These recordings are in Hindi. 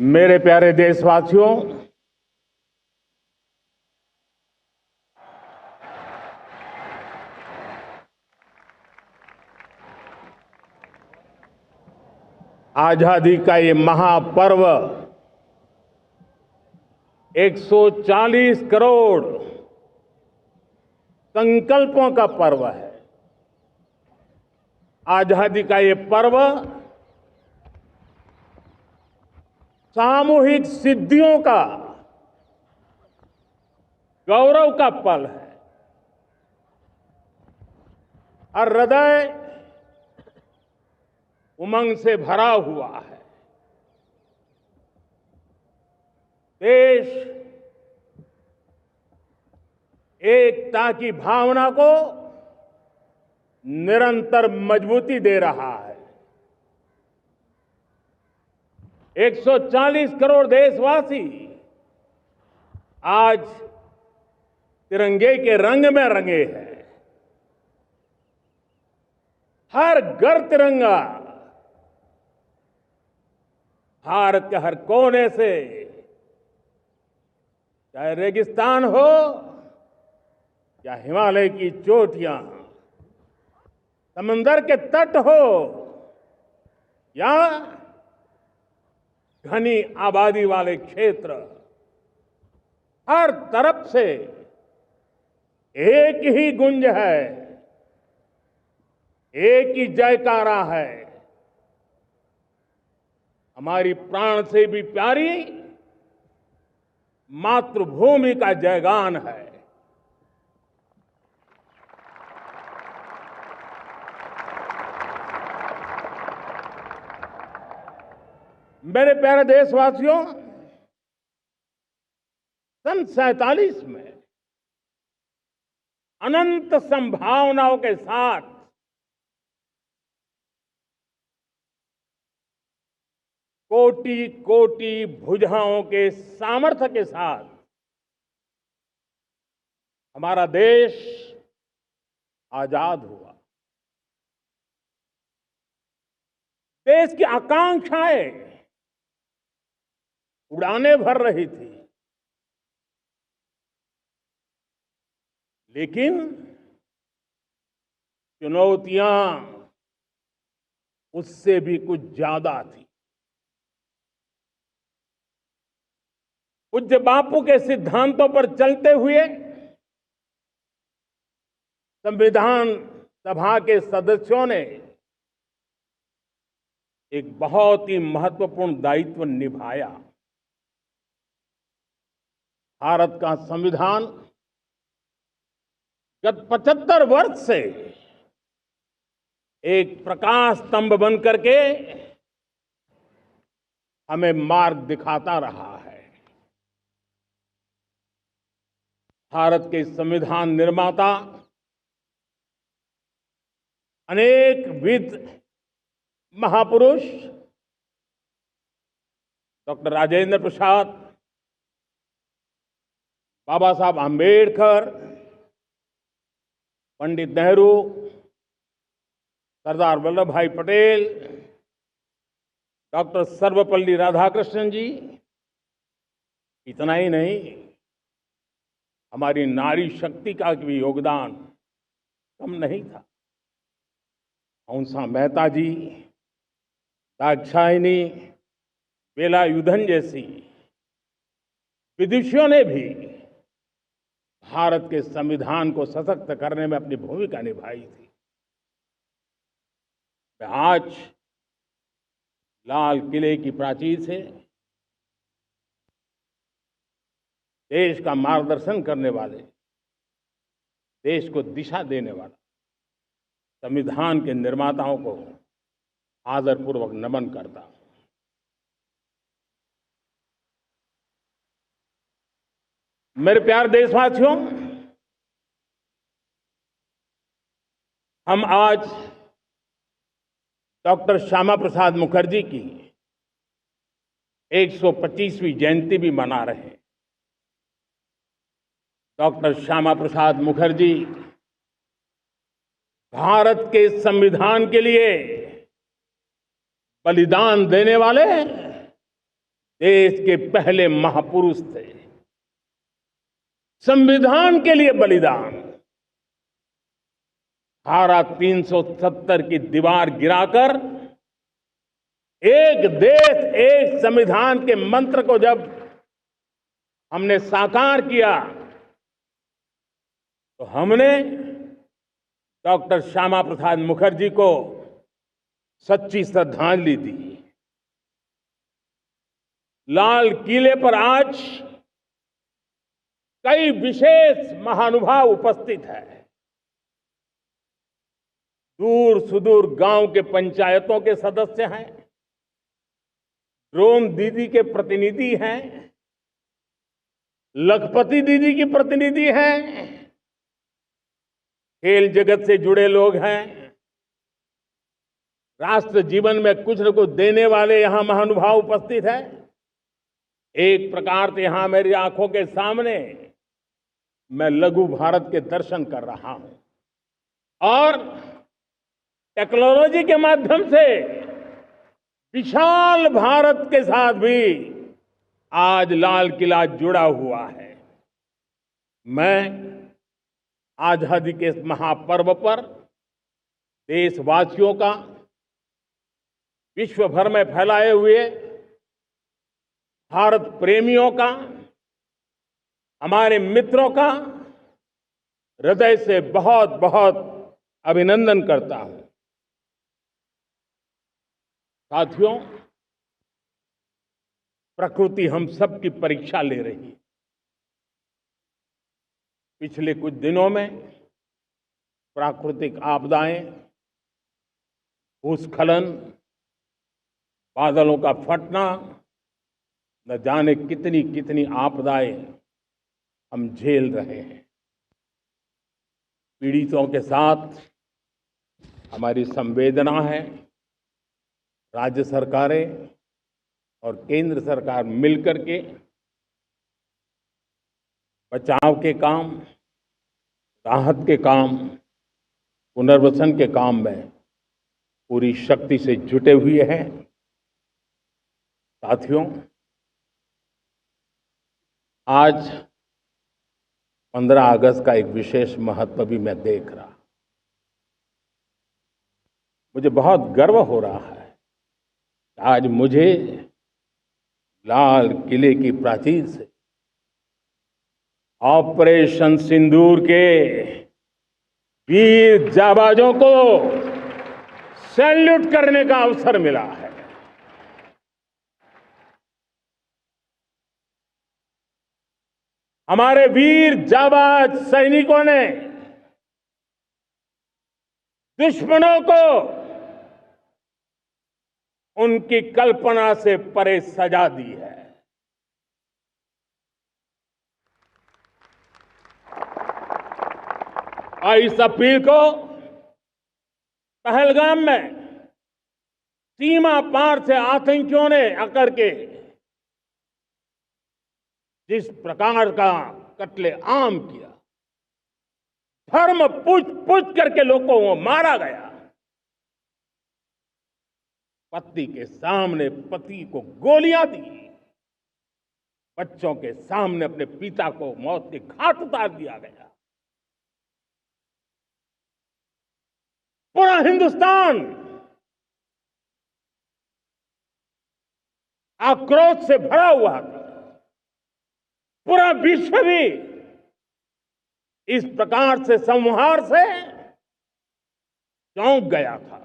मेरे प्यारे देशवासियों, आजादी का ये महापर्व 140 करोड़ संकल्पों का पर्व है। आजादी का ये पर्व सामूहिक सिद्धियों का गौरव का पल है। हर हृदय उमंग से भरा हुआ है। देश एकता की भावना को निरंतर मजबूती दे रहा है। 140 करोड़ देशवासी आज तिरंगे के रंग में रंगे हैं। हर घर तिरंगा, भारत के हर कोने से, चाहे रेगिस्तान हो या हिमालय की चोटियां, समंदर के तट हो या घनी आबादी वाले क्षेत्र, हर तरफ से एक ही गुंज है, एक ही जयकारा है। हमारी प्राण से भी प्यारी मातृभूमि का जयगान है। मेरे प्यारे देशवासियों, सन 47 में अनंत संभावनाओं के साथ कोटि कोटि भुजाओं के सामर्थ्य के साथ हमारा देश आजाद हुआ। देश की आकांक्षाएं उड़ाने भर रही थी, लेकिन चुनौतियां उससे भी कुछ ज्यादा थी। पूज्य बापू के सिद्धांतों पर चलते हुए संविधान सभा के सदस्यों ने एक बहुत ही महत्वपूर्ण दायित्व निभाया। भारत का संविधान गत 75 वर्ष से एक प्रकाश स्तंभ बन करके हमें मार्ग दिखाता रहा है। भारत के संविधान निर्माता अनेक विद महापुरुष डॉक्टर राजेंद्र प्रसाद, बाबा साहब आंबेडकर, पंडित नेहरू, सरदार वल्लभ भाई पटेल, डॉक्टर सर्वपल्ली राधाकृष्णन जी, इतना ही नहीं, हमारी नारी शक्ति का भी योगदान कम नहीं था। हंसा मेहता जी, दाक्षायणी, वेलायुधन जैसी विदुषियों ने भी भारत के संविधान को सशक्त करने में अपनी भूमिका निभाई थी। मैं आज लाल किले की प्राचीर से देश का मार्गदर्शन करने वाले, देश को दिशा देने वाला संविधान के निर्माताओं को आदरपूर्वक नमन करता हूं। मेरे प्यारे देशवासियों, हम आज डॉक्टर श्यामा प्रसाद मुखर्जी की 125वीं जयंती भी मना रहे हैं। डॉक्टर श्यामा प्रसाद मुखर्जी भारत के संविधान के लिए बलिदान देने वाले देश के पहले महापुरुष थे। संविधान के लिए बलिदान, धारा 370 की दीवार गिराकर एक देश एक संविधान के मंत्र को जब हमने साकार किया तो हमने डॉक्टर श्यामा प्रसाद मुखर्जी को सच्ची श्रद्धांजलि दी। लाल किले पर आज कई विशेष महानुभाव उपस्थित हैं। दूर सुदूर गांव के पंचायतों के सदस्य हैं, ड्रोन दीदी के प्रतिनिधि हैं, लखपति दीदी की प्रतिनिधि हैं, खेल जगत से जुड़े लोग हैं, राष्ट्र जीवन में कुछ न कुछ देने वाले यहां महानुभाव उपस्थित हैं। एक प्रकार से यहां मेरी आंखों के सामने मैं लघु भारत के दर्शन कर रहा हूं और टेक्नोलॉजी के माध्यम से विशाल भारत के साथ भी आज लाल किला जुड़ा हुआ है। मैं आजादी के इस महापर्व पर देशवासियों का, विश्व भर में फैलाए हुए भारत प्रेमियों का, हमारे मित्रों का हृदय से बहुत बहुत अभिनंदन करता हूं। साथियों, प्रकृति हम सब की परीक्षा ले रही है। पिछले कुछ दिनों में प्राकृतिक आपदाएं, भूस्खलन, बादलों का फटना, न जाने कितनी कितनी आपदाएं हम झेल रहे हैं। पीड़ितों के साथ हमारी संवेदना है। राज्य सरकारें और केंद्र सरकार मिलकर के बचाव के काम, राहत के काम, पुनर्वसन के काम में पूरी शक्ति से जुटे हुए हैं। साथियों, आज 15 अगस्त का एक विशेष महत्व भी मैं देख रहा। मुझे बहुत गर्व हो रहा है। आज मुझे लाल किले की प्राचीर से ऑपरेशन सिंदूर के वीर जाबाजों को सैल्यूट करने का अवसर मिला है। हमारे वीर जाबाज सैनिकों ने दुश्मनों को उनकी कल्पना से परे सजा दी है। और इस अपील को पहलगाम में सीमा पार से आतंकियों ने आकर के जिस प्रकार का कत्ले आम किया, धर्म पूछ करके लोगों को मारा गया, पत्नी के सामने पति को गोलियां दी, बच्चों के सामने अपने पिता को मौत के घाट उतार दिया गया। पूरा हिंदुस्तान आक्रोश से भरा हुआ था। पूरा विश्व भी इस प्रकार से संहार से चौंक गया था।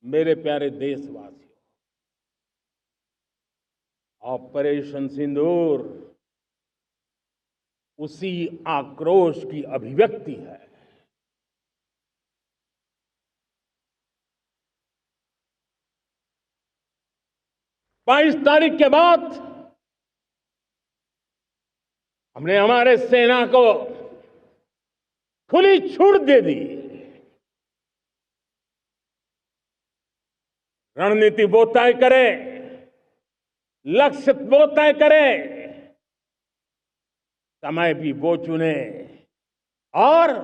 मेरे प्यारे देशवासियों, ऑपरेशन सिंदूर उसी आक्रोश की अभिव्यक्ति है। 22 तारीख के बाद हमने हमारे सेना को खुली छूट दे दी। रणनीति वो तय करे, लक्ष्य वो तय करे, समय भी वो चुने और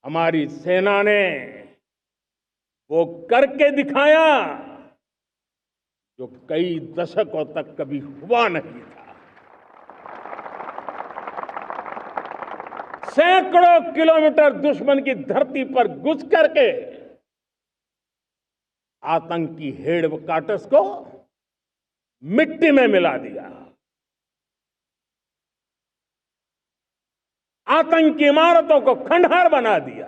हमारी सेना ने वो करके दिखाया। जो कई दशकों तक कभी हुआ नहीं था। सैकड़ों किलोमीटर दुश्मन की धरती पर घुस करके आतंकी हेडक्वार्टर्स को मिट्टी में मिला दिया, आतंकी इमारतों को खंडहर बना दिया।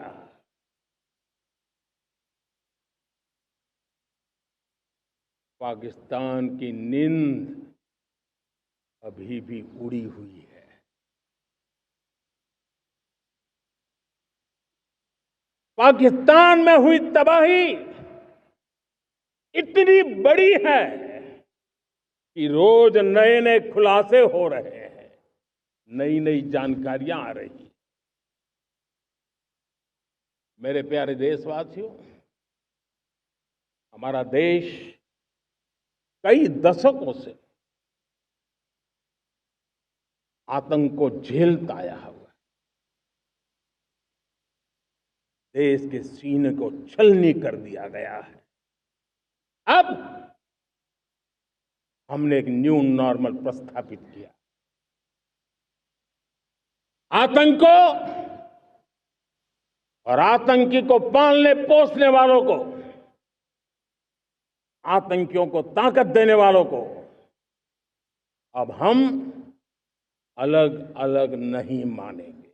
पाकिस्तान की नींद अभी भी उड़ी हुई है। पाकिस्तान में हुई तबाही इतनी बड़ी है कि रोज नए नए खुलासे हो रहे हैं, नई नई जानकारियां आ रही हैं। मेरे प्यारे देशवासियों, हमारा देश कई दशकों से आतंक को झेलता आया हुआ है। देश के सीने को छलनी कर दिया गया है। अब हमने एक न्यू नॉर्मल प्रस्थापित किया। आतंक को और आतंकी को पालने पोसने वालों को, आतंकियों को ताकत देने वालों को अब हम अलग अलग नहीं मानेंगे।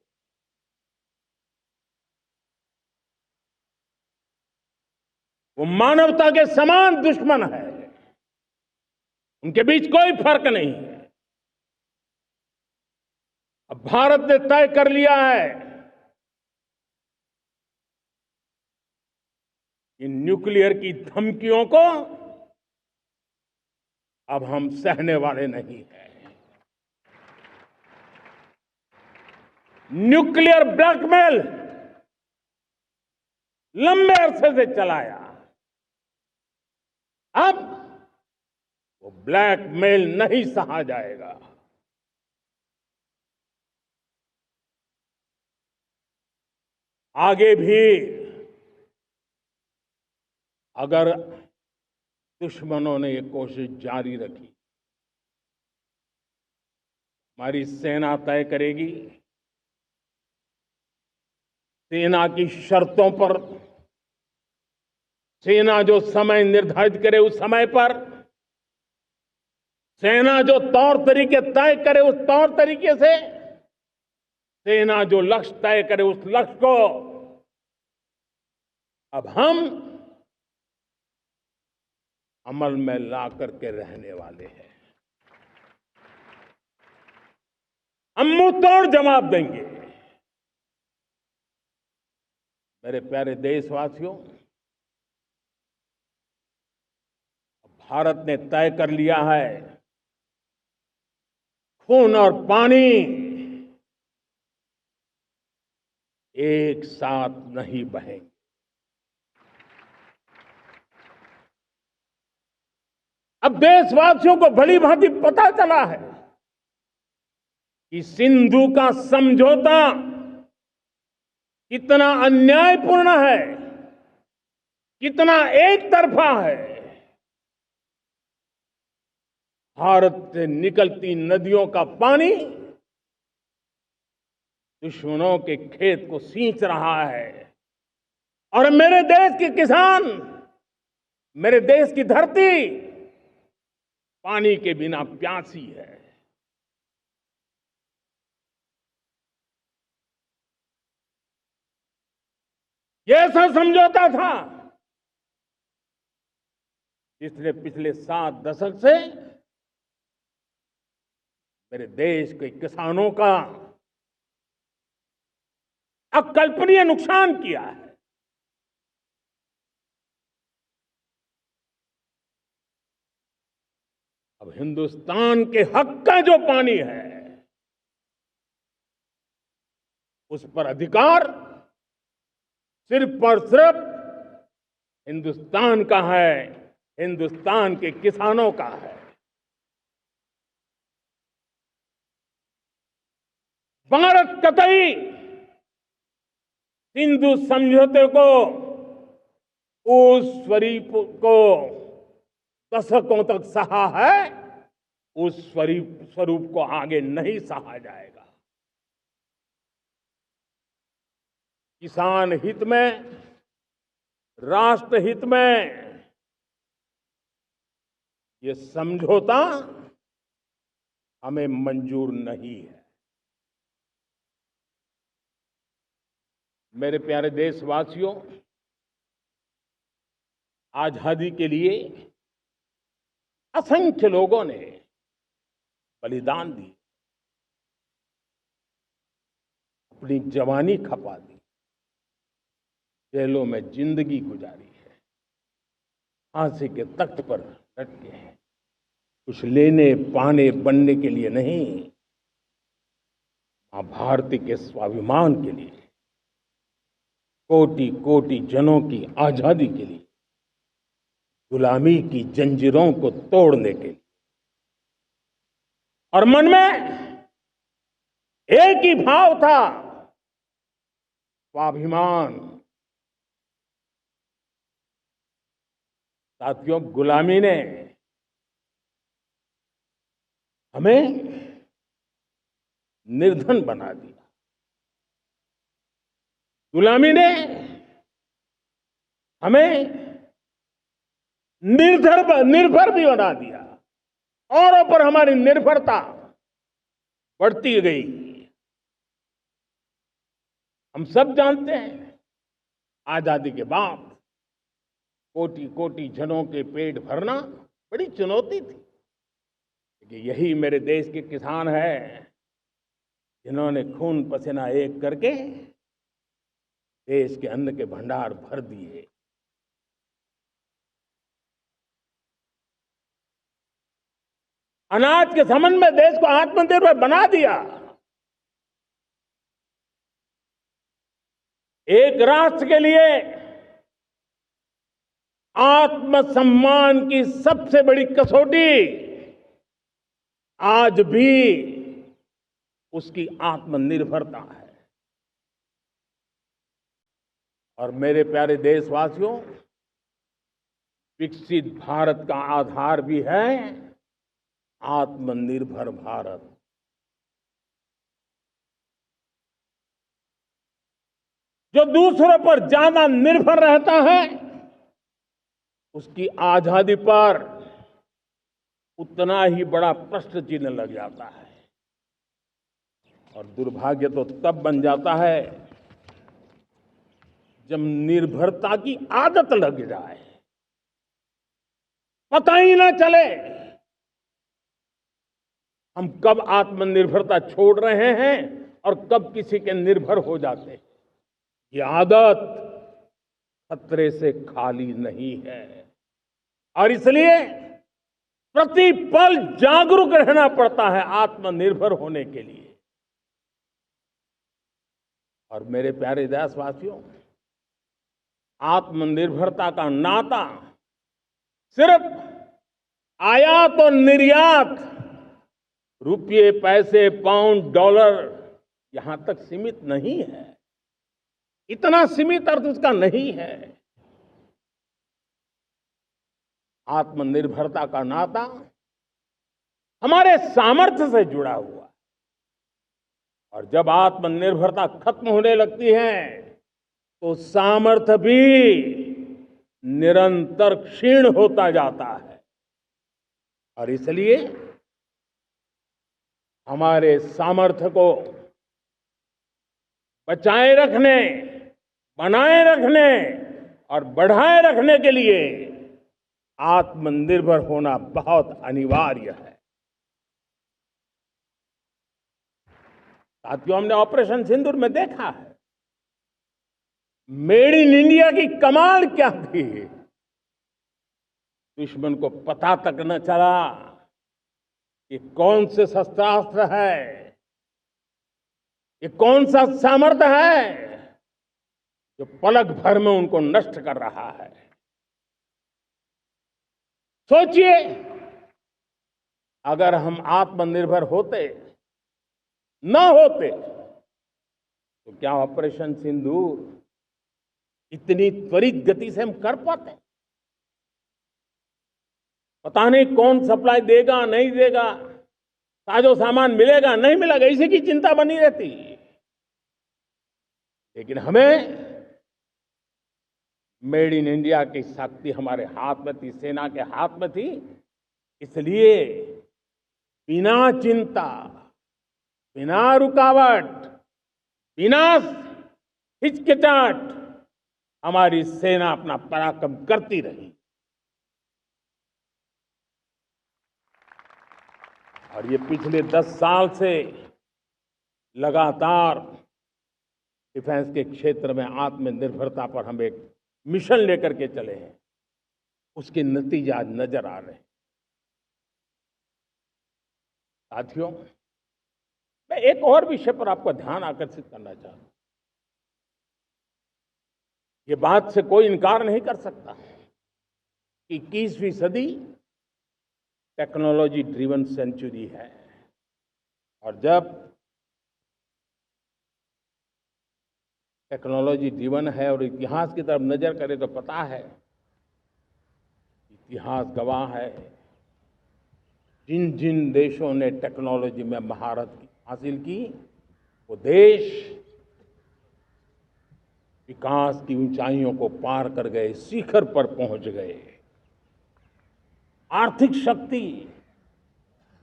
वो मानवता के समान दुश्मन है, उनके बीच कोई फर्क नहीं है। अब भारत ने तय कर लिया है कि न्यूक्लियर की धमकियों को अब हम सहने वाले नहीं हैं। न्यूक्लियर ब्लैकमेल लंबे अरसे से चलाया, अब वो ब्लैकमेल नहीं सहा जाएगा। आगे भी अगर दुश्मनों ने ये कोशिश जारी रखी, हमारी सेना तय करेगी, सेना की शर्तों पर, सेना जो समय निर्धारित करे उस समय पर, सेना जो तौर तरीके तय करे उस तौर तरीके से, सेना जो लक्ष्य तय करे उस लक्ष्य को अब हम अमल में ला करके रहने वाले हैं। हम मुंह तोड़ जवाब देंगे। मेरे प्यारे देशवासियों, भारत ने तय कर लिया है, खून और पानी एक साथ नहीं बहेंगे। अब देशवासियों को भली भांति पता चला है कि सिंधु का समझौता कितना अन्यायपूर्ण है, कितना एक तरफा है। भारत से निकलती नदियों का पानी दुश्मनों के खेत को सींच रहा है और मेरे देश के किसान, मेरे देश की धरती पानी के बिना प्यासी है। ये ऐसा समझौता था जिसने पिछले 7 दशक से मेरे देश के किसानों का अकल्पनीय नुकसान किया है। अब हिंदुस्तान के हक का जो पानी है उस पर अधिकार सिर्फ और सिर्फ हिंदुस्तान का है, हिंदुस्तान के किसानों का है। भारत कतई सिंधु समझौते को, उस स्वरूप को दशकों तक सहा है, उस स्वरूप को आगे नहीं सहा जाएगा। किसान हित में, राष्ट्र हित में ये समझौता हमें मंजूर नहीं है। मेरे प्यारे देशवासियों, आजादी के लिए असंख्य लोगों ने बलिदान दी, अपनी जवानी खपा दी, जेलों में जिंदगी गुजारी है, फांसी के तख्त पर लटके हैं, कुछ लेने पाने बनने के लिए नहीं, मां भारती के स्वाभिमान के लिए, कोटि कोटि जनों की आजादी के लिए, गुलामी की जंजीरों को तोड़ने के लिए। और मन में एक ही भाव था, स्वाभिमान। साथियों, गुलामी ने हमें निर्धन बना दिया, गुलामी ने हमें निर्भर भी बना दिया, औरों पर हमारी निर्भरता बढ़ती गई। हम सब जानते हैं, आजादी के बाद कोटि कोटि जनों के पेट भरना बड़ी चुनौती थी। लेकिन यही मेरे देश के किसान हैं जिन्होंने खून पसीना एक करके देश के अन्न के भंडार भर दिए। अनाज के संबंध में देश को आत्मनिर्भर बना दिया। एक राष्ट्र के लिए आत्मसम्मान की सबसे बड़ी कसौटी आज भी उसकी आत्मनिर्भरता है। और मेरे प्यारे देशवासियों, विकसित भारत का आधार भी है आत्मनिर्भर भारत। जो दूसरों पर ज्यादा निर्भर रहता है, उसकी आजादी पर उतना ही बड़ा प्रश्न चिन्ह लग जाता है। और दुर्भाग्य तो तब बन जाता है जब निर्भरता की आदत लग जाए, पता ही ना चले हम कब आत्मनिर्भरता छोड़ रहे हैं और कब किसी के निर्भर हो जाते हैं। ये आदत खतरे से खाली नहीं है और इसलिए प्रतिपल जागरूक रहना पड़ता है आत्मनिर्भर होने के लिए। और मेरे प्यारे देशवासियों, आत्मनिर्भरता का नाता सिर्फ आयात और निर्यात, रुपये, पैसे, पाउंड, डॉलर यहां तक सीमित नहीं है। इतना सीमित अर्थ उसका नहीं है। आत्मनिर्भरता का नाता हमारे सामर्थ्य से जुड़ा हुआ है। और जब आत्मनिर्भरता खत्म होने लगती है तो सामर्थ्य भी निरंतर क्षीण होता जाता है। और इसलिए हमारे सामर्थ्य को बचाए रखने, बनाए रखने और बढ़ाए रखने के लिए आत्मनिर्भर होना बहुत अनिवार्य है। साथियों, हमने ऑपरेशन सिंदूर में देखा है मेड इन इंडिया की कमाल क्या थी। दुश्मन को पता तक न चला कि कौन से शस्त्रास्त्र है, ये कौन सा सामर्थ्य है जो पलक भर में उनको नष्ट कर रहा है। सोचिए, अगर हम आत्मनिर्भर होते न होते तो क्या ऑपरेशन सिंदूर इतनी त्वरित गति से हम कर पाते? पता नहीं कौन सप्लाई देगा नहीं देगा, साजो सामान मिलेगा नहीं मिलेगा, इसी की चिंता बनी रहती। लेकिन हमें मेड इन इंडिया की शक्ति हमारे हाथ में थी, सेना के हाथ में थी। इसलिए बिना चिंता, बिना रुकावट, बिना हिचकिचाहट हमारी सेना अपना पराक्रम करती रही। और ये पिछले 10 साल से लगातार डिफेंस के क्षेत्र में आत्मनिर्भरता पर हम एक मिशन लेकर के चले हैं, उसके नतीजे आज नजर आ रहे हैं। साथियों, मैं एक और विषय पर आपका ध्यान आकर्षित करना चाहता हूं। ये बात से कोई इनकार नहीं कर सकता कि 21वीं सदी टेक्नोलॉजी ड्रिवन सेंचुरी है। और जब टेक्नोलॉजी ड्रिवन है और इतिहास की तरफ नजर करें तो पता है, इतिहास गवाह है, जिन जिन देशों ने टेक्नोलॉजी में महारत हासिल की, वो देश विकास की ऊंचाइयों को पार कर गए, शिखर पर पहुंच गए। आर्थिक शक्ति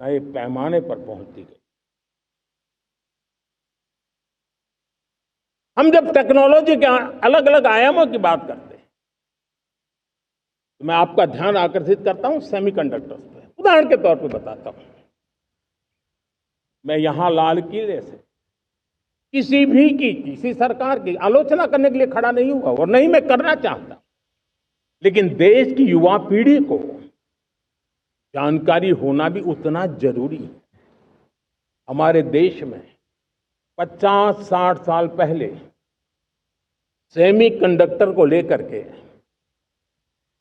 नए पैमाने पर पहुंचती गई। हम जब टेक्नोलॉजी के अलग अलग आयामों की बात करते हैं तो मैं आपका ध्यान आकर्षित करता हूं सेमीकंडक्टर्स पे। उदाहरण के तौर पे बताता हूं, मैं यहां लाल किले से किसी सरकार की आलोचना करने के लिए खड़ा नहीं हुआ और नहीं मैं करना चाहता, लेकिन देश की युवा पीढ़ी को जानकारी होना भी उतना जरूरी है। हमारे देश में 50-60 साल पहले सेमीकंडक्टर को लेकर के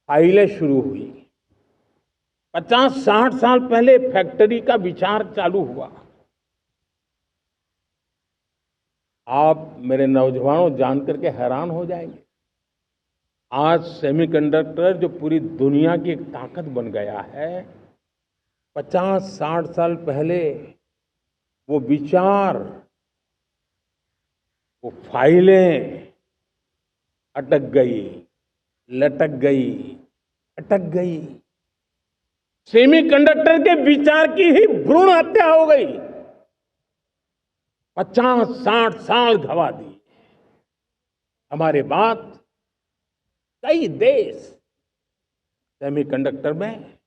फाइलें शुरू हुई। 50-60 साल पहले फैक्ट्री का विचार चालू हुआ। आप मेरे नौजवानों जानकर के हैरान हो जाएंगे, आज सेमीकंडक्टर जो पूरी दुनिया की एक ताकत बन गया है, 50-60 साल पहले वो विचार, वो फाइलें अटक गई, लटक गई, अटक गई। सेमीकंडक्टर के विचार की ही भ्रूण हत्या हो गई। 50-60 साल गवा दिए। हमारे बाद कई देश सेमीकंडक्टर में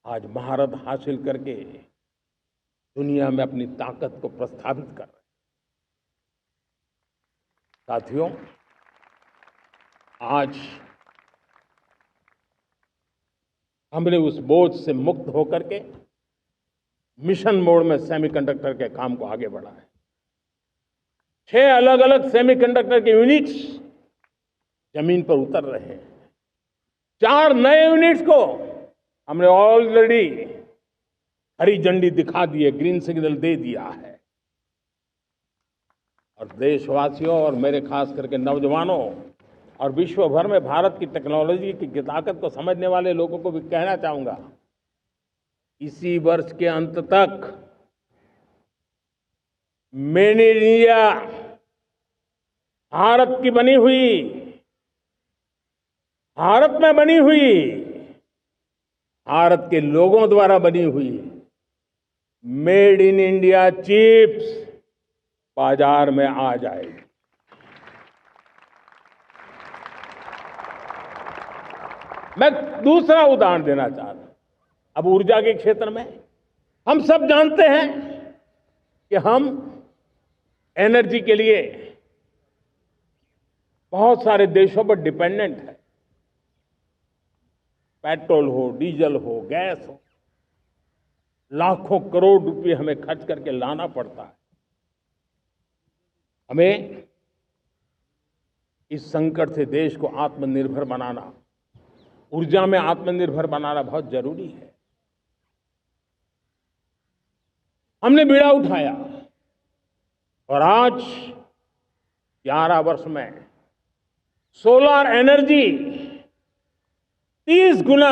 आज महारत हासिल करके दुनिया में अपनी ताकत को प्रस्थापित कर रहे हैं। साथियों, आज हमने उस बोझ से मुक्त होकर के मिशन मोड में सेमीकंडक्टर के काम को आगे बढ़ा है। 6 अलग अलग सेमीकंडक्टर के यूनिट्स जमीन पर उतर रहे हैं। 4 नए यूनिट्स को हमने ऑलरेडी हरी झंडी दिखा दी है, ग्रीन सिग्नल दे दिया है। और देशवासियों और मेरे खास करके नौजवानों और विश्व भर में भारत की टेक्नोलॉजी की ताकत को समझने वाले लोगों को भी कहना चाहूंगा, इसी वर्ष के अंत तक मेड इन इंडिया भारत की बनी हुई, भारत में बनी हुई, भारत के लोगों द्वारा बनी हुई मेड इन इंडिया चिप्स बाजार में आ जाएगी। मैं दूसरा उदाहरण देना चाहता हूं। अब ऊर्जा के क्षेत्र में हम सब जानते हैं कि हम एनर्जी के लिए बहुत सारे देशों पर डिपेंडेंट है। पेट्रोल हो, डीजल हो, गैस हो, लाखों करोड़ रुपए हमें खर्च करके लाना पड़ता है। हमें इस संकट से देश को आत्मनिर्भर बनाना, ऊर्जा में आत्मनिर्भर बनाना बहुत जरूरी है। हमने बीड़ा उठाया और आज 11 वर्ष में सोलर एनर्जी 30 गुना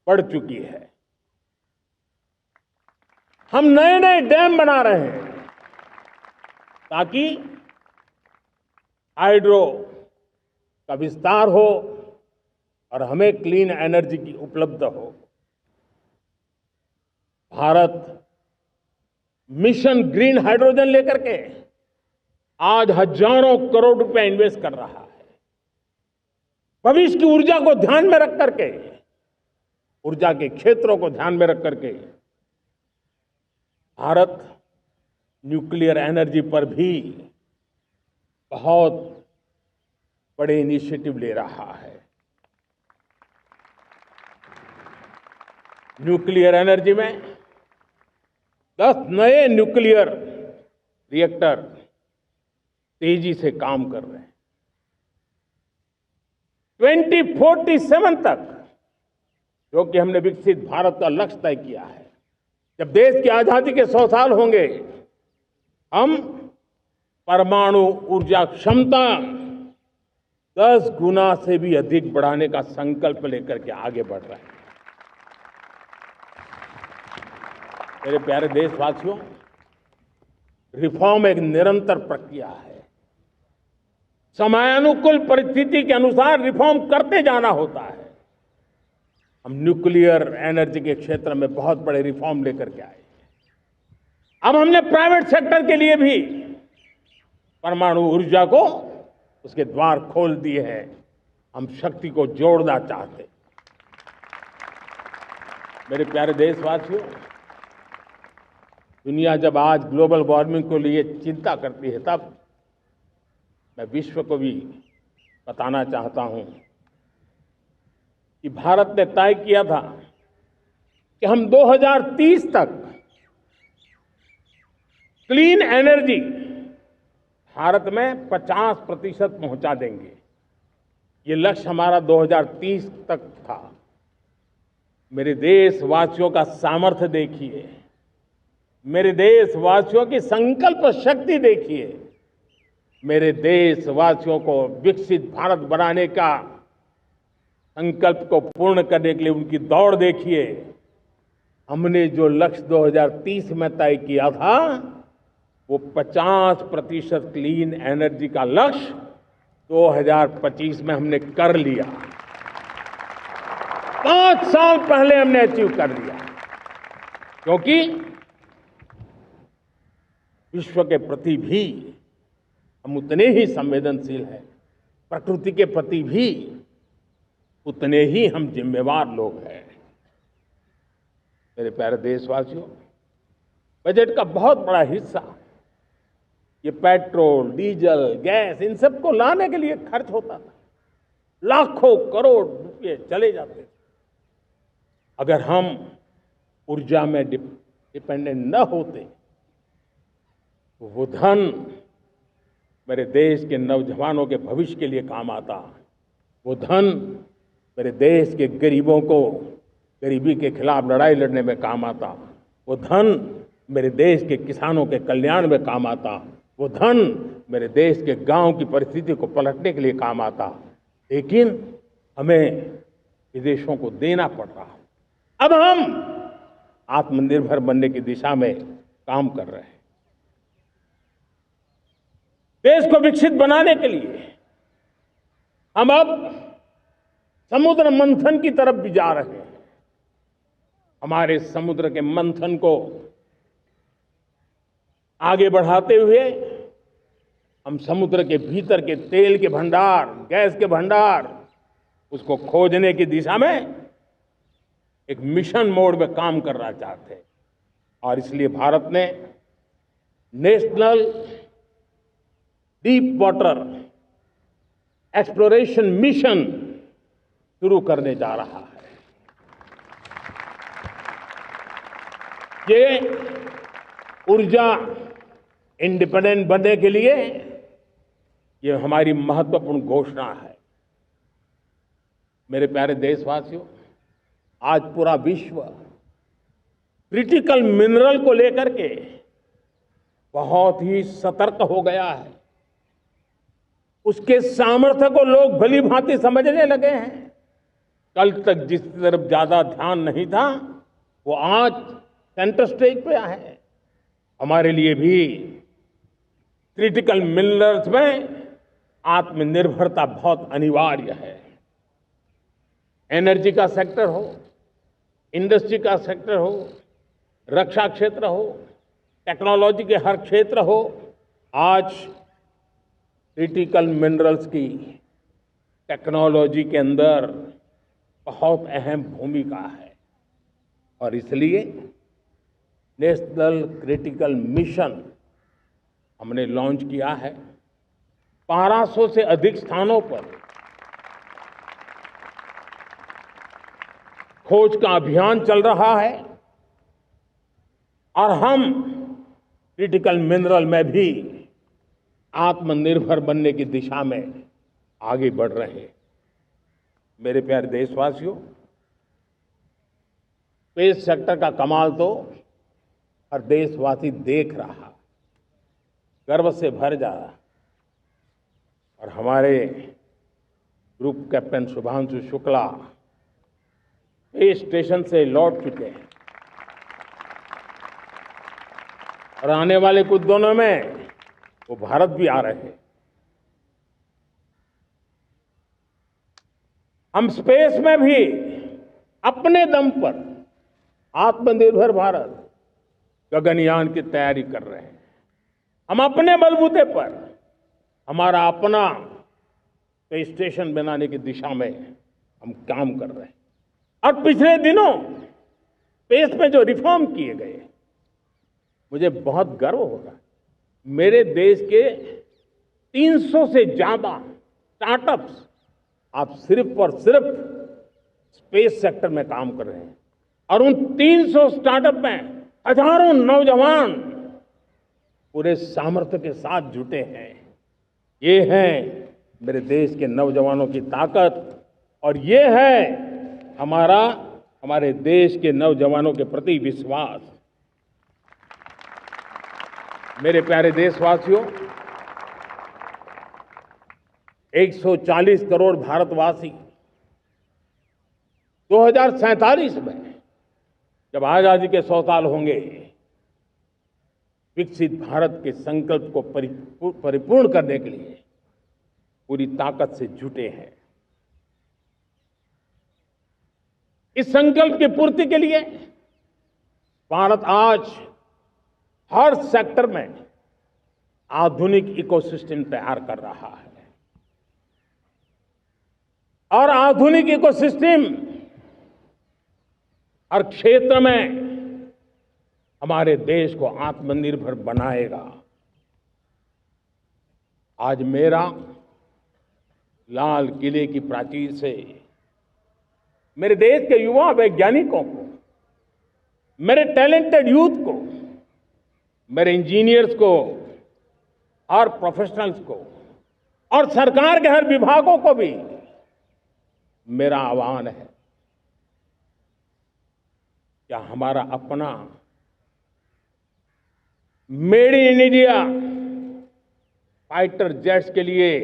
बढ़ चुकी है। हम नए नए डैम बना रहे हैं ताकि हाइड्रो का विस्तार हो और हमें क्लीन एनर्जी की उपलब्ध हो। भारत मिशन ग्रीन हाइड्रोजन लेकर के आज हजारों करोड़ रुपए इन्वेस्ट कर रहा है। भविष्य की ऊर्जा को ध्यान में रख करके, ऊर्जा के क्षेत्रों को ध्यान में रख करके भारत न्यूक्लियर एनर्जी पर भी बहुत बड़े इनिशिएटिव ले रहा है। न्यूक्लियर एनर्जी में 10 नए न्यूक्लियर रिएक्टर तेजी से काम कर रहे हैं। 2047 तक, जो कि हमने विकसित भारत का लक्ष्य तय किया है, जब देश की आजादी के 100 साल होंगे, हम परमाणु ऊर्जा क्षमता 10 गुना से भी अधिक बढ़ाने का संकल्प लेकर के आगे बढ़ रहे हैं। मेरे प्यारे देशवासियों, रिफॉर्म एक निरंतर प्रक्रिया है। समयानुकूल परिस्थिति के अनुसार रिफॉर्म करते जाना होता है। हम न्यूक्लियर एनर्जी के क्षेत्र में बहुत बड़े रिफॉर्म लेकर के आए। अब हमने प्राइवेट सेक्टर के लिए भी परमाणु ऊर्जा को उसके द्वार खोल दिए हैं। हम शक्ति को जोड़ना चाहते हैं। मेरे प्यारे देशवासियों, दुनिया जब आज ग्लोबल वार्मिंग को लिए चिंता करती है, तब मैं विश्व को भी बताना चाहता हूं कि भारत ने तय किया था कि हम 2030 तक क्लीन एनर्जी भारत में 50% पहुंचा देंगे। ये लक्ष्य हमारा 2030 तक था। मेरे देशवासियों का सामर्थ्य देखिए, मेरे देशवासियों की संकल्प शक्ति देखिए, मेरे देशवासियों को विकसित भारत बनाने का संकल्प को पूर्ण करने के लिए उनकी दौड़ देखिए। हमने जो लक्ष्य 2030 में तय किया था, वो 50% क्लीन एनर्जी का लक्ष्य 2025 में हमने कर लिया। 5 साल पहले हमने अचीव कर लिया, क्योंकि विश्व के प्रति भी हम उतने ही संवेदनशील हैं, प्रकृति के प्रति भी उतने ही हम जिम्मेवार लोग हैं। मेरे प्यारे देशवासियों, बजट का बहुत बड़ा हिस्सा ये पेट्रोल, डीजल, गैस, इन सबको लाने के लिए खर्च होता था। लाखों करोड़ रुपए चले जाते थे। अगर हम ऊर्जा में डिपेंडेंट न होते, तो वो धन मेरे देश के नौजवानों के भविष्य के लिए काम आता। वो धन मेरे देश के गरीबों को गरीबी के खिलाफ लड़ाई लड़ने में काम आता। वो धन मेरे देश के किसानों के कल्याण में काम आता। वो धन मेरे देश के गांव की परिस्थिति को पलटने के लिए काम आता। लेकिन हमें विदेशों को देना पड़ रहा। अब हम आत्मनिर्भर बनने की दिशा में काम कर रहे हैं। देश को विकसित बनाने के लिए हम अब समुद्र मंथन की तरफ भी जा रहे हैं। हमारे समुद्र के मंथन को आगे बढ़ाते हुए हम समुद्र के भीतर के तेल के भंडार, गैस के भंडार, उसको खोजने की दिशा में एक मिशन मोड में काम करना चाहते हैं। और इसलिए भारत ने national deep water exploration mission शुरू करने जा रहा है। ये ऊर्जा इंडिपेंडेंट बनने के लिए ये हमारी महत्वपूर्ण घोषणा है। मेरे प्यारे देशवासियों, आज पूरा विश्व क्रिटिकल मिनरल को लेकर के बहुत ही सतर्क हो गया है। उसके सामर्थ्य को लोग भली भांति समझने लगे हैं। कल तक जिस तरफ ज्यादा ध्यान नहीं था, वो आज सेंटर स्टेज पे है। हमारे लिए भी क्रिटिकल मिनरल्स में आत्मनिर्भरता बहुत अनिवार्य है। एनर्जी का सेक्टर हो, इंडस्ट्री का सेक्टर हो, रक्षा क्षेत्र हो, टेक्नोलॉजी के हर क्षेत्र हो, आज क्रिटिकल मिनरल्स की टेक्नोलॉजी के अंदर बहुत अहम भूमिका है। और इसलिए नेशनल क्रिटिकल मिशन हमने लॉन्च किया है। 1200 से अधिक स्थानों पर खोज का अभियान चल रहा है और हम क्रिटिकल मिनरल में भी आत्मनिर्भर बनने की दिशा में आगे बढ़ रहे हैं। मेरे प्यारे देशवासियों, स्पेस सेक्टर का कमाल तो हर देशवासी देख रहा, गर्व से भर जा रहा। और हमारे group captain Shubhanshu Shukla space station से लौट चुके हैं और आने वाले कुछ दिनों में वो भारत भी आ रहे हैं। हम स्पेस में भी अपने दम पर आत्मनिर्भर भारत गगनयान की तैयारी कर रहे हैं। हम अपने बलबूते पर हमारा अपना स्पेस स्टेशन बनाने की दिशा में हम काम कर रहे हैं। और पिछले दिनों स्पेस में जो रिफॉर्म किए गए, मुझे बहुत गर्व हो रहा है। मेरे देश के 300 से ज्यादा स्टार्टअप्स आप सिर्फ और सिर्फ स्पेस सेक्टर में काम कर रहे हैं और उन 300 स्टार्टअप में हजारों नौजवान पूरे सामर्थ्य के साथ जुटे हैं। ये है मेरे देश के नौजवानों की ताकत और ये है हमारे देश के नौजवानों के प्रति विश्वास। मेरे प्यारे देशवासियों, 140 करोड़ भारतवासी 2047 में जब आजादी के 100 साल होंगे, विकसित भारत के संकल्प को परिपूर्ण करने के लिए पूरी ताकत से जुटे हैं। इस संकल्प की पूर्ति के लिए भारत आज हर सेक्टर में आधुनिक इकोसिस्टम तैयार कर रहा है और आधुनिक इकोसिस्टम हर क्षेत्र में हमारे देश को आत्मनिर्भर बनाएगा। आज मेरा लाल किले की प्राचीर से मेरे देश के युवा वैज्ञानिकों को, मेरे टैलेंटेड यूथ को, मेरे इंजीनियर्स को और प्रोफेशनल्स को और सरकार के हर विभागों को भी मेरा आह्वान है, क्या हमारा अपना made in India fighter jets के लिए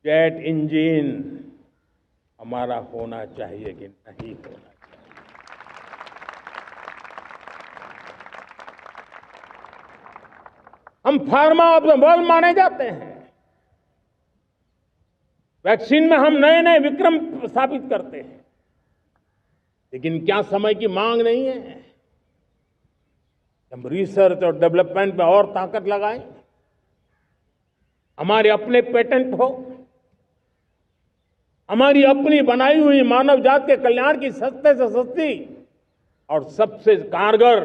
जेट इंजन हमारा होना चाहिए कि नहीं होना चाहिए? हम फार्मा ऑफ द वर्ल्ड माने जाते हैं। वैक्सीन में हम नए नए विक्रम स्थापित करते हैं, लेकिन क्या समय की मांग नहीं है? हम रिसर्च और डेवलपमेंट में और ताकत लगाएं, हमारे अपने पेटेंट हो, हमारी अपनी बनाई हुई मानव जात के कल्याण की सस्ते से सस्ती और सबसे कारगर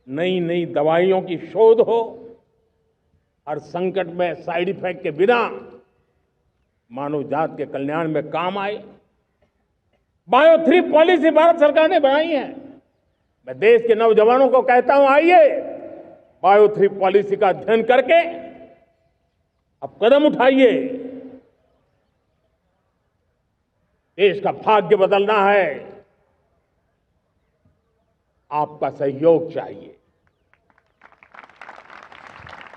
नई नई दवाइयों की शोध हो, हर संकट में साइड इफेक्ट के बिना मानव जात के कल्याण में काम आए। बायो 3 पॉलिसी भारत सरकार ने बनाई है। मैं देश के नौजवानों को कहता हूं, आइए बायो 3 पॉलिसी का अध्ययन करके अब कदम उठाइए। देश का भाग्य बदलना है, आपका सहयोग चाहिए।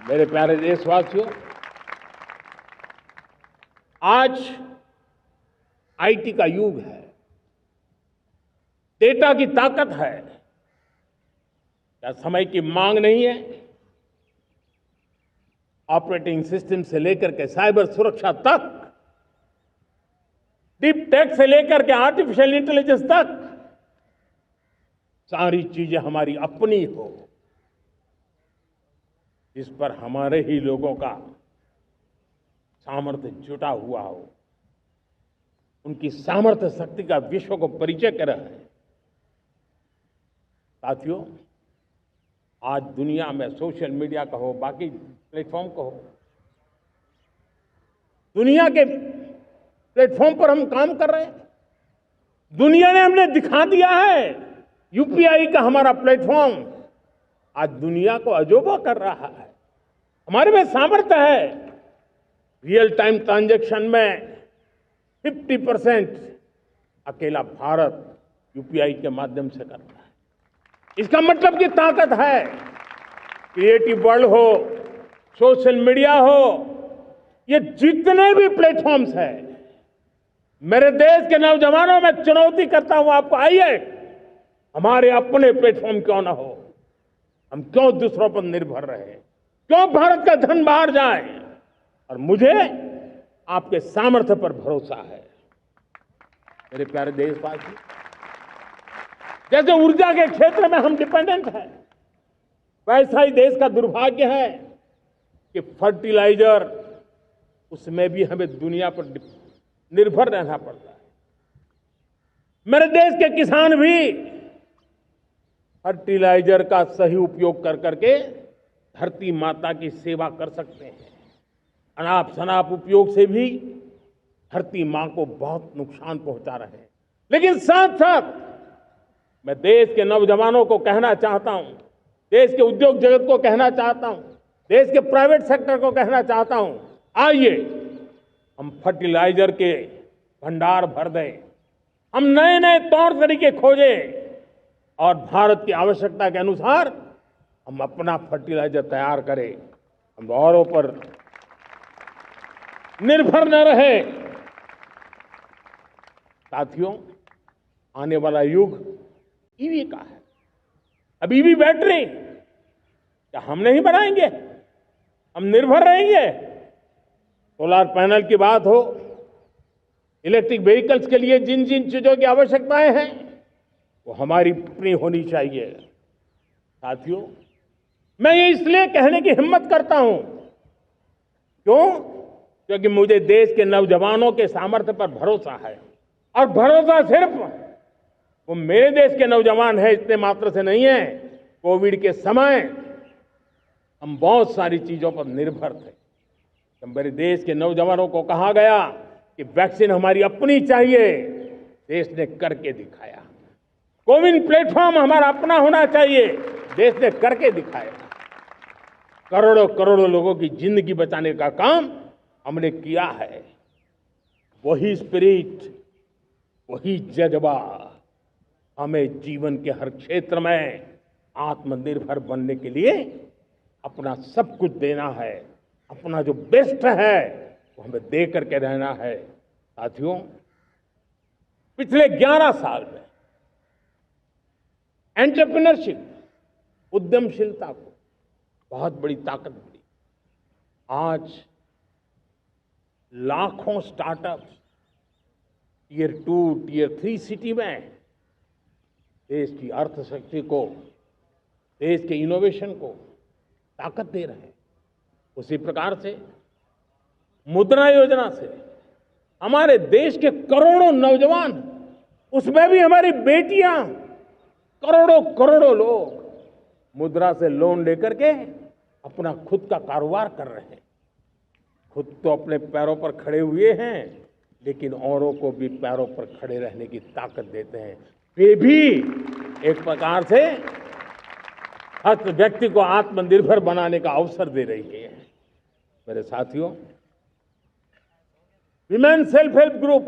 मेरे प्यारे देशवासियों, आज आईटी का युग है, डेटा की ताकत है। क्या समय की मांग नहीं है? ऑपरेटिंग सिस्टम से लेकर के साइबर सुरक्षा तक, डीप टेक से लेकर के आर्टिफिशियल इंटेलिजेंस तक, सारी चीजें हमारी अपनी हो, इस पर हमारे ही लोगों का सामर्थ्य जुटा हुआ हो, उनकी सामर्थ्य शक्ति का विश्व को परिचय कराए। साथियों, आज दुनिया में सोशल मीडिया कहो, बाकी प्लेटफॉर्म कहो, दुनिया के प्लेटफॉर्म पर हम काम कर रहे हैं। दुनिया ने हमने दिखा दिया है, यूपीआई का हमारा प्लेटफॉर्म आज दुनिया को अजोबा कर रहा है। हमारे में सामर्थ्य है। रियल टाइम ट्रांजैक्शन में 50% अकेला भारत यूपीआई के माध्यम से कर रहा है। इसका मतलब की ताकत है। क्रिएटिव वर्ल्ड हो, सोशल मीडिया हो, ये जितने भी प्लेटफॉर्म्स हैं, मेरे देश के नौजवानों में चुनौती करता हूं आपको, आइए हमारे अपने प्लेटफॉर्म क्यों ना हो, हम क्यों दूसरों पर निर्भर रहे, क्यों भारत का धन बाहर जाए। और मुझे आपके सामर्थ्य पर भरोसा है। मेरे प्यारे देशवासी, जैसे ऊर्जा के क्षेत्र में हम डिपेंडेंट हैं, वैसा ही देश का दुर्भाग्य है कि फर्टिलाइजर, उसमें भी हमें दुनिया पर निर्भर रहना पड़ता है। मेरे देश के किसान भी फर्टिलाइजर का सही उपयोग कर करके धरती माता की सेवा कर सकते हैं। अनाप शनाप उपयोग से भी धरती मां को बहुत नुकसान पहुंचा रहे हैं। लेकिन साथ साथ मैं देश के नौजवानों को कहना चाहता हूं, देश के उद्योग जगत को कहना चाहता हूं, देश के प्राइवेट सेक्टर को कहना चाहता हूं, आइए हम फर्टिलाइजर के भंडार भर दें, हम नए नए तौर तरीके खोजें और भारत की आवश्यकता के अनुसार हम अपना फर्टिलाइजर तैयार करें। हम औरों पर निर्भर न रहे। साथियों, आने वाला युग ईवी का है। अब ईवी बैटरी क्या हम नहीं बनाएंगे? हम निर्भर रहेंगे? सोलर पैनल की बात हो, इलेक्ट्रिक व्हीकल्स के लिए जिन जिन चीजों की आवश्यकताएं हैं, वो हमारी अपनी होनी चाहिए। साथियों, मैं ये इसलिए कहने की हिम्मत करता हूं, क्यों? क्योंकि मुझे देश के नौजवानों के सामर्थ्य पर भरोसा है। और भरोसा सिर्फ वो मेरे देश के नौजवान है इतने मात्र से नहीं है। कोविड के समय हम बहुत सारी चीजों पर निर्भर थे। तो मेरे देश के नौजवानों को कहा गया कि वैक्सीन हमारी अपनी चाहिए, देश ने करके दिखाया। कोविन प्लेटफॉर्म हमारा अपना होना चाहिए, देश ने करके दिखाया। करोड़ों करोड़ों लोगों की जिंदगी बचाने का काम हमने किया है। वही स्पिरिट, वही जज्बा हमें जीवन के हर क्षेत्र में आत्मनिर्भर बनने के लिए अपना सब कुछ देना है। अपना जो बेस्ट है वो हमें दे करके रहना है। साथियों, पिछले 11 साल में एंटरप्रेन्योरशिप, उद्यमशीलता को बहुत बड़ी ताकत मिली। आज लाखों स्टार्टअप्स टियर 2, टियर 3 सिटी में देश की अर्थशक्ति को, देश के इनोवेशन को ताकत दे रहे हैं। उसी प्रकार से मुद्रा योजना से हमारे देश के करोड़ों नौजवान, उसमें भी हमारी बेटियां, करोड़ों करोड़ों लोग मुद्रा से लोन लेकर के अपना खुद का कारोबार कर रहे हैं। खुद तो अपने पैरों पर खड़े हुए हैं, लेकिन औरों को भी पैरों पर खड़े रहने की ताकत देते हैं। वे भी एक प्रकार से हर व्यक्ति को आत्मनिर्भर बनाने का अवसर दे रही है। मेरे साथियों, विमेन सेल्फ हेल्प ग्रुप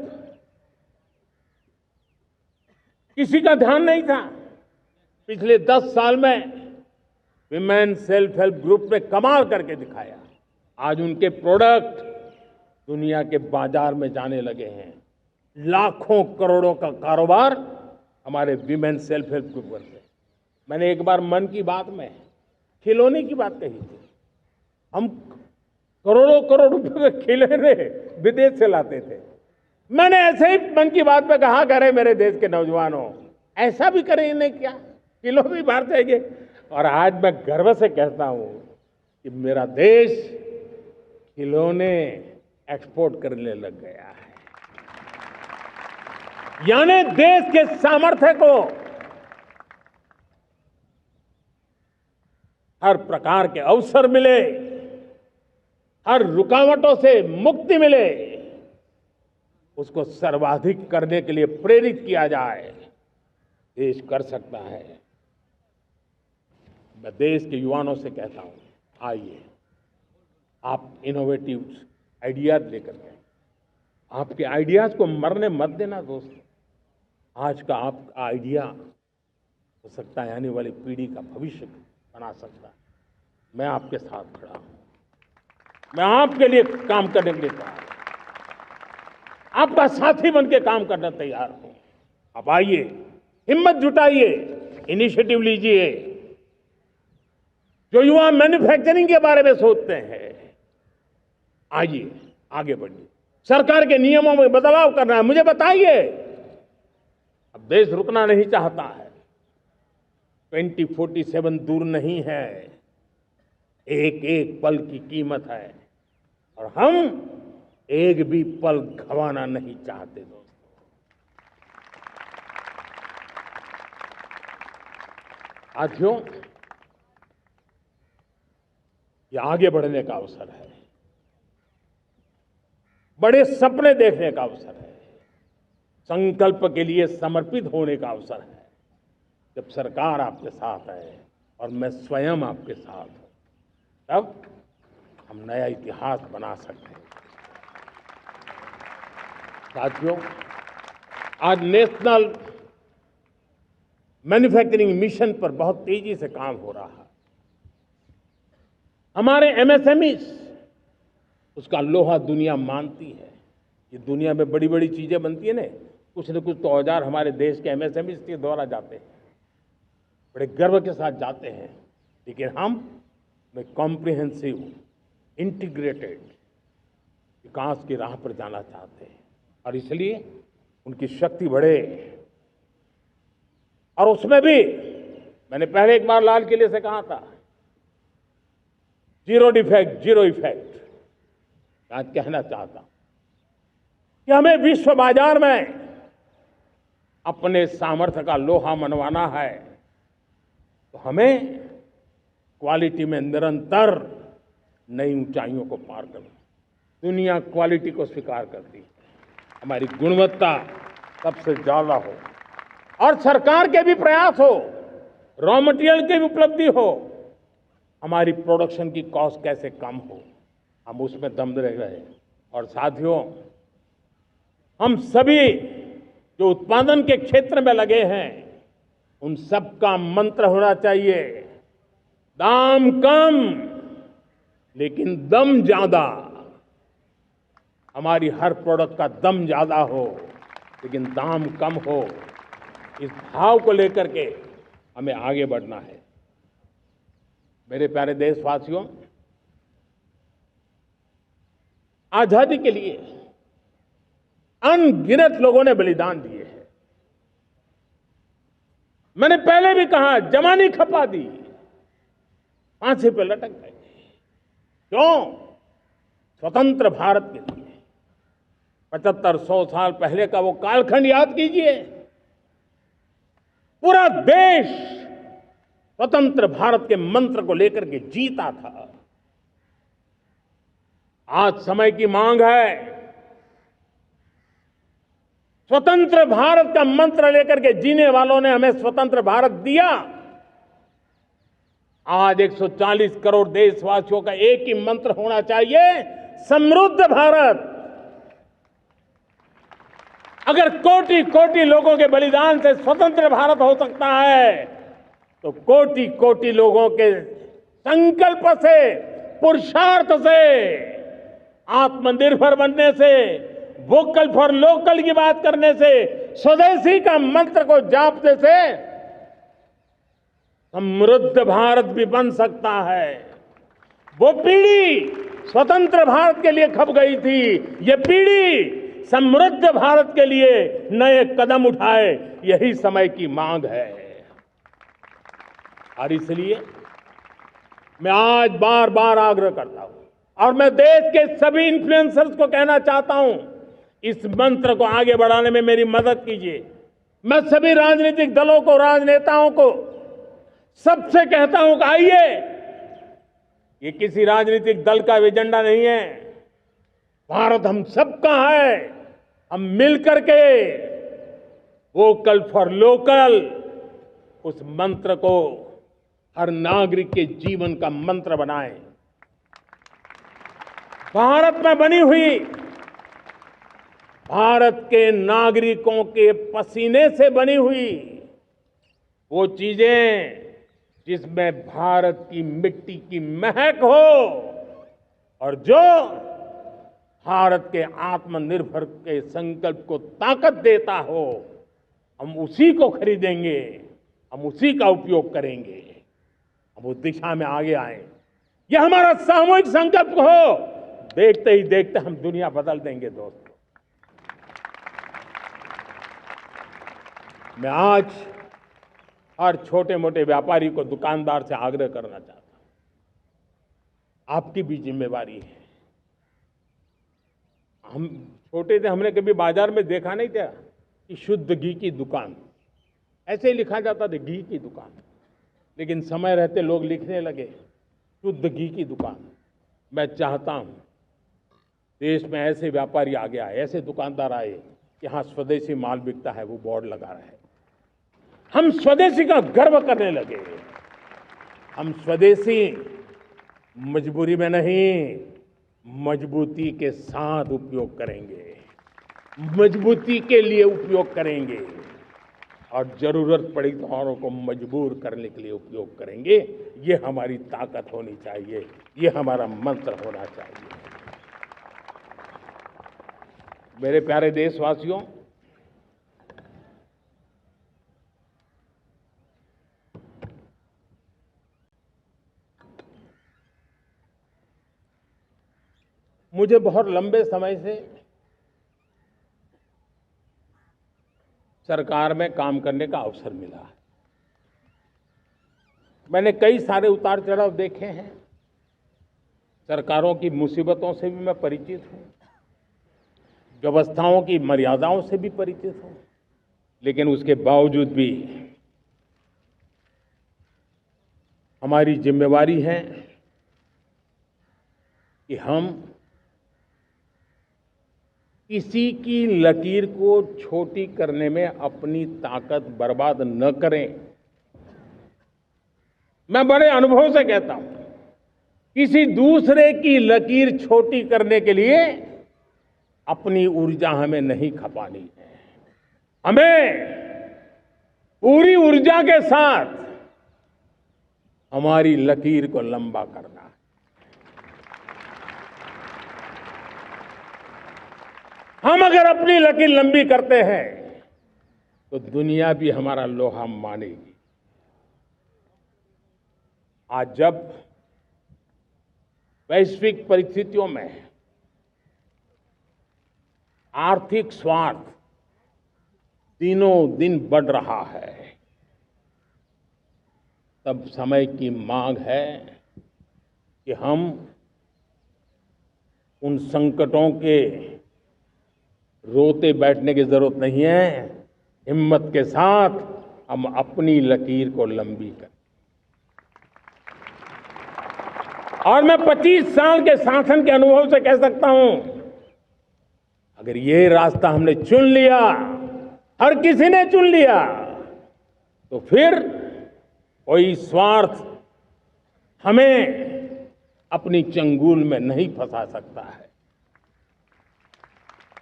किसी का ध्यान नहीं था। पिछले 10 साल में विमेन सेल्फ हेल्प ग्रुप ने कमाल करके दिखाया। आज उनके प्रोडक्ट दुनिया के बाजार में जाने लगे हैं। लाखों करोड़ों का कारोबार हमारे विमेन सेल्फ हेल्प ग्रुप करते हैं। मैंने एक बार मन की बात में खिलौने की बात कही थी। हम करोड़ों करोड़ रुपए के खिलौने विदेश से लाते थे। मैंने ऐसे ही मन की बात में कहा, करे मेरे देश के नौजवानों, ऐसा भी करें इन्हें क्या, किलो भी बाहर जाएंगे। और आज मैं गर्व से कहता हूं कि मेरा देश खिलौने एक्सपोर्ट करने लग गया है। यानी देश के सामर्थ्य को हर प्रकार के अवसर मिले, हर रुकावटों से मुक्ति मिले, उसको सर्वाधिक करने के लिए प्रेरित किया जाए। देश कर सकता है। मैं देश के युवाओं से कहता हूं, आइए आप इनोवेटिव आइडियाज लेकर के, आपके आइडियाज को मरने मत देना दोस्तों। आज का आपका आइडिया हो सकता है आने वाली पीढ़ी का भविष्य बना सकता है। मैं आपके साथ खड़ा हूं, मैं आपके लिए काम करने के लिए तैयार हूं, आपका साथी बन के काम करना तैयार हूं। आप आइए, हिम्मत जुटाइए, इनिशिएटिव लीजिए। जो युवा मैन्युफैक्चरिंग के बारे में सोचते हैं, आइए आगे बढ़िए। सरकार के नियमों में बदलाव करना है, मुझे बताइए। अब देश रुकना नहीं चाहता है। 2047 दूर नहीं है, एक एक पल की कीमत है और हम एक भी पल गंवाना नहीं चाहते दोस्तों। साथियों, ये आगे बढ़ने का अवसर है, बड़े सपने देखने का अवसर है, संकल्प के लिए समर्पित होने का अवसर है। जब सरकार आपके साथ है और मैं स्वयं आपके साथ हूं, तब हम नया इतिहास बना सकते हैं। साथियों, आज नेशनल मैन्युफैक्चरिंग मिशन पर बहुत तेजी से काम हो रहा है। हमारे एमएसएमईज, उसका लोहा दुनिया मानती है। ये दुनिया में बड़ी बड़ी चीजें बनती है ना, कुछ न कुछ तो औजार हमारे देश के एमएसएमईज के द्वारा जाते हैं, बड़े गर्व के साथ जाते हैं। लेकिन हम कॉम्प्रिहेंसिव इंटीग्रेटेड विकास की राह पर जाना चाहते हैं और इसलिए उनकी शक्ति बढ़े। और उसमें भी मैंने पहले एक बार लाल किले से कहा था, जीरो डिफेक्ट जीरो इफेक्ट। आज कहना चाहता हूं कि हमें विश्व बाजार में अपने सामर्थ्य का लोहा मनवाना है, तो हमें क्वालिटी में निरंतर नई ऊंचाइयों को पार करना। दुनिया क्वालिटी को स्वीकार करती है, हमारी गुणवत्ता सबसे ज्यादा हो और सरकार के भी प्रयास हो, रॉ मटेरियल की भी उपलब्धि हो, हमारी प्रोडक्शन की कॉस्ट कैसे कम हो, हम उसमें दम रह रहे। और साथियों, हम सभी जो उत्पादन के क्षेत्र में लगे हैं, उन सब का मंत्र होना चाहिए, दाम कम लेकिन दम ज्यादा। हमारी हर प्रोडक्ट का दम ज्यादा हो लेकिन दाम कम हो। इस भाव को लेकर के हमें आगे बढ़ना है। मेरे प्यारे देशवासियों, आजादी के लिए अनगिनत लोगों ने बलिदान दिए हैं। मैंने पहले भी कहा, जवानी खपा दी, फांसी पे लटक गए। क्यों? स्वतंत्र भारत के लिए। 75-100 साल पहले का वो कालखंड याद कीजिए। पूरा देश स्वतंत्र भारत के मंत्र को लेकर के जीता था। आज समय की मांग है, स्वतंत्र भारत का मंत्र लेकर के जीने वालों ने हमें स्वतंत्र भारत दिया। आज 140 करोड़ देशवासियों का एक ही मंत्र होना चाहिए, समृद्ध भारत। अगर कोटि कोटि लोगों के बलिदान से स्वतंत्र भारत हो सकता है, तो कोटि कोटि लोगों के संकल्प से, पुरुषार्थ से, आत्मनिर्भर बनने से वोकल फॉर लोकल की बात करने से, स्वदेशी का मंत्र को जापने से समृद्ध भारत भी बन सकता है। वो पीढ़ी स्वतंत्र भारत के लिए खप गई थी, ये पीढ़ी समृद्ध भारत के लिए नए कदम उठाए, यही समय की मांग है। और इसलिए मैं आज बार बार आग्रह करता हूं और मैं देश के सभी इन्फ्लुएंसर्स को कहना चाहता हूं, इस मंत्र को आगे बढ़ाने में मेरी मदद कीजिए। मैं सभी राजनीतिक दलों को, राजनेताओं को सबसे कहता हूं कि आइए, ये किसी राजनीतिक दल का एजेंडा नहीं है, भारत हम सबका है। हम मिलकर के वोकल फॉर लोकल उस मंत्र को हर नागरिक के जीवन का मंत्र बनाएं। भारत में बनी हुई, भारत के नागरिकों के पसीने से बनी हुई वो चीजें जिसमें भारत की मिट्टी की महक हो और जो भारत के आत्मनिर्भर के संकल्प को ताकत देता हो, हम उसी को खरीदेंगे, हम उसी का उपयोग करेंगे, हम उस दिशा में आगे आए। यह हमारा सामूहिक संकल्प हो, देखते ही देखते हम दुनिया बदल देंगे। दोस्तों, मैं आज हर छोटे मोटे व्यापारी को, दुकानदार से आग्रह करना चाहता हूं, आपकी भी जिम्मेवारी है। हम छोटे थे, हमने कभी बाजार में देखा नहीं था कि शुद्ध घी की दुकान, ऐसे ही लिखा जाता था घी की दुकान, लेकिन समय रहते लोग लिखने लगे शुद्ध घी की दुकान। मैं चाहता हूं देश में ऐसे व्यापारी आगे आए, ऐसे दुकानदार आए कि हाँ, स्वदेशी माल बिकता है, वो बोर्ड लगा रहे। हम स्वदेशी का गर्व करने लगे। हम स्वदेशी मजबूरी में नहीं, मजबूती के साथ उपयोग करेंगे, मजबूती के लिए उपयोग करेंगे और जरूरत पड़ी तो औरों को मजबूर करने के लिए उपयोग करेंगे। ये हमारी ताकत होनी चाहिए, ये हमारा मंत्र होना चाहिए। मेरे प्यारे देशवासियों, मुझे बहुत लंबे समय से सरकार में काम करने का अवसर मिला है। मैंने कई सारे उतार चढ़ाव देखे हैं, सरकारों की मुसीबतों से भी मैं परिचित हूं, व्यवस्थाओं की मर्यादाओं से भी परिचित हूं, लेकिन उसके बावजूद भी हमारी जिम्मेवारी है कि हम किसी की लकीर को छोटी करने में अपनी ताकत बर्बाद न करें। मैं बड़े अनुभव से कहता हूं, किसी दूसरे की लकीर छोटी करने के लिए अपनी ऊर्जा हमें नहीं खपानी है। हमें पूरी ऊर्जा के साथ हमारी लकीर को लंबा करना है। हम अगर अपनी लकीर लंबी करते हैं तो दुनिया भी हमारा लोहा मानेगी। आज जब वैश्विक परिस्थितियों में आर्थिक स्वार्थ दिनों दिन बढ़ रहा है, तब समय की मांग है कि हम उन संकटों के रोते बैठने की जरूरत नहीं है, हिम्मत के साथ हम अपनी लकीर को लंबी करें। और मैं 25 साल के शासन के अनुभव से कह सकता हूं, अगर ये रास्ता हमने चुन लिया, हर किसी ने चुन लिया, तो फिर कोई स्वार्थ हमें अपनी चंगुल में नहीं फंसा सकता है।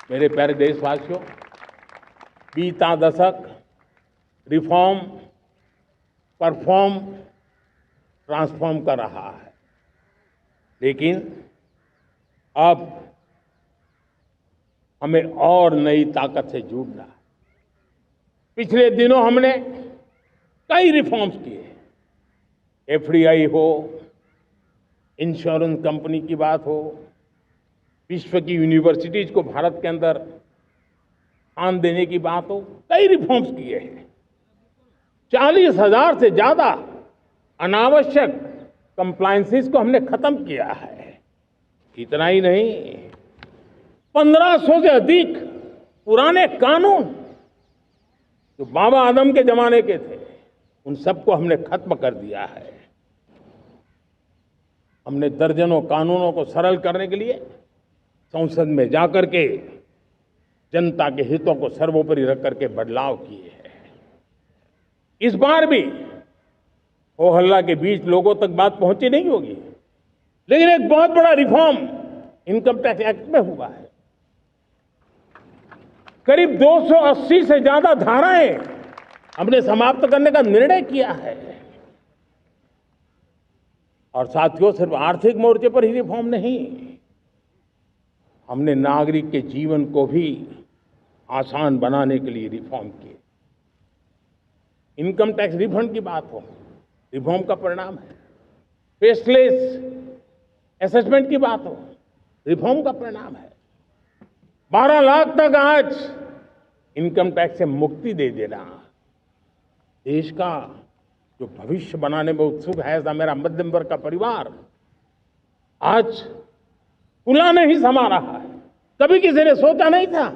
मेरे प्यारे देशवासियों, बीता दशक रिफॉर्म, परफॉर्म, ट्रांसफॉर्म कर रहा है, लेकिन अब हमें और नई ताकत से जुड़ना है। पिछले दिनों हमने कई रिफॉर्म्स किए। एफडीआई हो, इंश्योरेंस कंपनी की बात हो, विश्व की यूनिवर्सिटीज को भारत के अंदर स्थान देने की बात हो, कई रिफॉर्म्स किए हैं। 40,000 से ज्यादा अनावश्यक कंप्लायंसेस को हमने खत्म किया है। इतना ही नहीं, 1500 से अधिक पुराने कानून जो बाबा आदम के जमाने के थे, उन सबको हमने खत्म कर दिया है। हमने दर्जनों कानूनों को सरल करने के लिए संसद में जाकर के जनता के हितों को सर्वोपरि रख करके बदलाव किए हैं। इस बार भी हो हल्ला के बीच लोगों तक बात पहुंची नहीं होगी, लेकिन एक बहुत बड़ा रिफॉर्म इनकम टैक्स एक्ट में हुआ है। करीब 280 से ज्यादा धाराएं हमने समाप्त करने का निर्णय किया है। और साथियों, सिर्फ आर्थिक मोर्चे पर ही रिफॉर्म नहीं, हमने नागरिक के जीवन को भी आसान बनाने के लिए रिफॉर्म किए। इनकम टैक्स रिफंड की बात हो, रिफॉर्म का परिणाम है। फेसलेस असेसमेंट की बात हो, रिफॉर्म का परिणाम है। 12 लाख तक आज इनकम टैक्स से मुक्ति दे देना, देश का जो भविष्य बनाने में उत्सुक है, ऐसा मेरा मध्यम वर्ग का परिवार आज कुला नहीं समा रहा है। कभी किसी ने सोचा नहीं था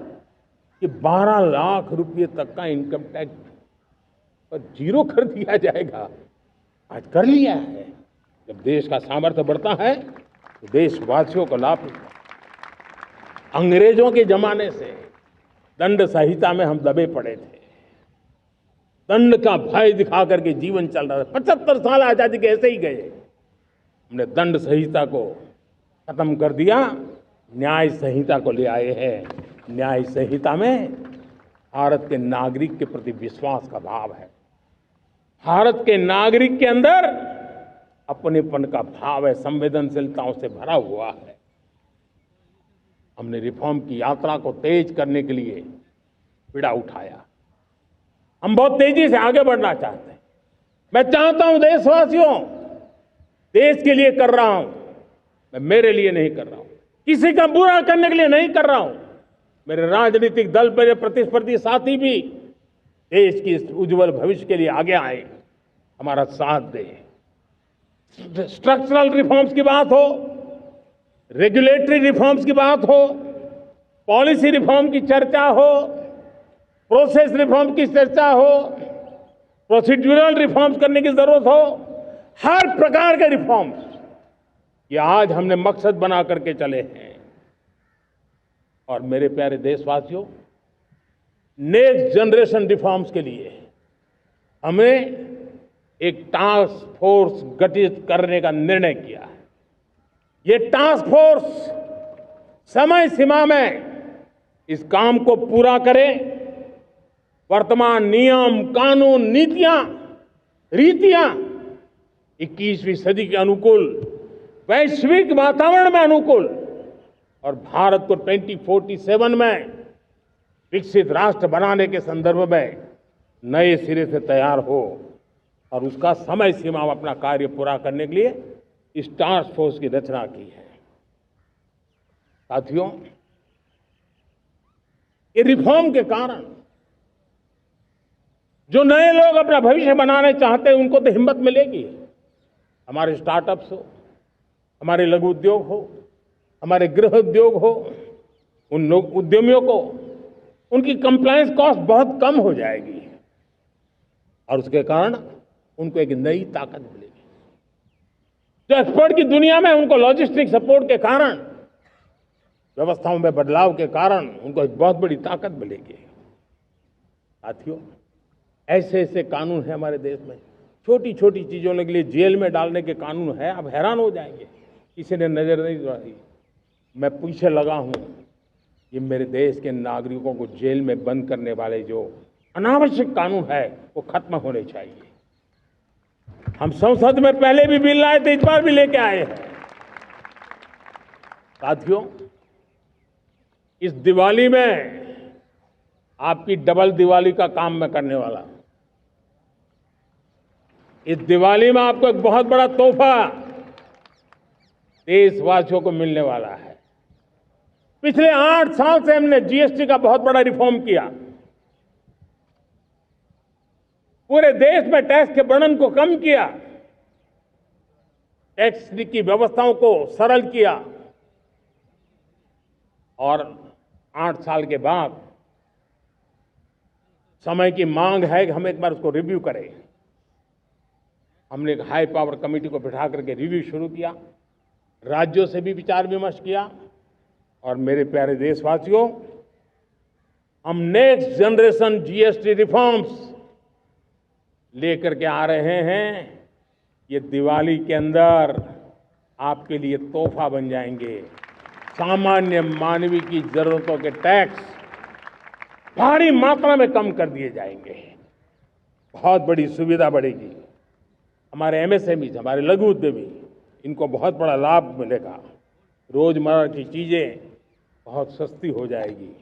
कि 12 लाख रुपए तक का इनकम टैक्स पर जीरो कर दिया जाएगा। आज कर लिया है। जब देश का सामर्थ्य बढ़ता है तो देशवासियों को लाभ मिलता है। अंग्रेजों के जमाने से दंड संहिता में हम दबे पड़े थे। दंड का भय दिखा करके जीवन चल रहा था। 75 साल आजादी के ऐसे ही गए। हमने दंड संहिता को खत्म कर दिया, न्याय संहिता को ले आए हैं। न्याय संहिता में भारत के नागरिक के प्रति विश्वास का भाव है। भारत के नागरिक के अंदर अपनेपन का भाव है, संवेदनशीलताओं से भरा हुआ है। हमने रिफॉर्म की यात्रा को तेज करने के लिए बीड़ा उठाया। हम बहुत तेजी से आगे बढ़ना चाहते हैं। मैं चाहता हूं देशवासियों, देश के लिए कर रहा हूं, मैं मेरे लिए नहीं कर रहा हूं, किसी का बुरा करने के लिए नहीं कर रहा हूं। मेरे राजनीतिक दल, मेरे प्रतिस्पर्धी साथी भी देश की इस उज्जवल भविष्य के लिए आगे आए, हमारा साथ दें। स्ट्रक्चरल रिफॉर्म्स की बात हो, रेगुलेटरी रिफॉर्म्स की बात हो, पॉलिसी रिफॉर्म की चर्चा हो, प्रोसेस रिफॉर्म की चर्चा हो, प्रोसीड्यूरल रिफॉर्म्स करने की जरूरत हो, हर प्रकार के रिफॉर्म्स ये आज हमने मकसद बना करके चले हैं। और मेरे प्यारे देशवासियों, नेक्स्ट जनरेशन रिफॉर्म्स के लिए हमें एक टास्क फोर्स गठित करने का निर्णय किया है। ये टास्क फोर्स समय सीमा में इस काम को पूरा करे। वर्तमान नियम, कानून, नीतियां, रीतियां 21वीं सदी के अनुकूल, वैश्विक वातावरण में अनुकूल और भारत को 2047 में विकसित राष्ट्र बनाने के संदर्भ में नए सिरे से तैयार हो और उसका समय सीमा में अपना कार्य पूरा करने के लिए इस टास्क फोर्स की रचना की है। साथियों, ये रिफॉर्म के कारण जो नए लोग अपना भविष्य बनाने चाहते हैं उनको तो हिम्मत मिलेगी। हमारे स्टार्टअप्स हो, हमारे लघु उद्योग हो, हमारे गृह उद्योग हो, उन लोग उद्यमियों को उनकी कंप्लायंस कॉस्ट बहुत कम हो जाएगी और उसके कारण उनको एक नई ताकत मिलेगी। जो एक्सपोर्ट की दुनिया में उनको लॉजिस्टिक सपोर्ट के कारण, व्यवस्थाओं में बदलाव के कारण उनको एक बहुत बड़ी ताकत मिलेगी। साथियों, ऐसे ऐसे कानून है हमारे देश में, छोटी छोटी चीजों के लिए जेल में डालने के कानून है। आप हैरान हो जाएंगे, किसी ने नजर नहीं दौड़ाई। मैं पीछे लगा हूं, ये मेरे देश के नागरिकों को जेल में बंद करने वाले जो अनावश्यक कानून है वो खत्म होने चाहिए। हम संसद में पहले भी बिल लाए थे, इस बार भी लेके आए हैं। साथियों, इस दिवाली में आपकी डबल दिवाली का काम मैं करने वाला हूं। इस दिवाली में आपको एक बहुत बड़ा तोहफा देशवासियों को मिलने वाला है। पिछले 8 साल से हमने जीएसटी का बहुत बड़ा रिफॉर्म किया। पूरे देश में टैक्स के बर्डन को कम किया, टैक्स की व्यवस्थाओं को सरल किया और 8 साल के बाद समय की मांग है कि हम एक बार उसको रिव्यू करें। हमने एक हाई पावर कमेटी को बिठा करके रिव्यू शुरू किया, राज्यों से भी विचार विमर्श किया और मेरे प्यारे देशवासियों, हम नेक्स्ट जनरेशन जीएसटी रिफॉर्म्स लेकर के आ रहे हैं। ये दिवाली के अंदर आपके लिए तोहफा बन जाएंगे। सामान्य मानवीय की जरूरतों के टैक्स भारी मात्रा में कम कर दिए जाएंगे। बहुत बड़ी सुविधा बढ़ेगी। हमारे एमएसएमई, हमारे लघु उद्यमी, इनको बहुत बड़ा लाभ मिलेगा। रोजमर्रा की चीजें बहुत सस्ती हो जाएगी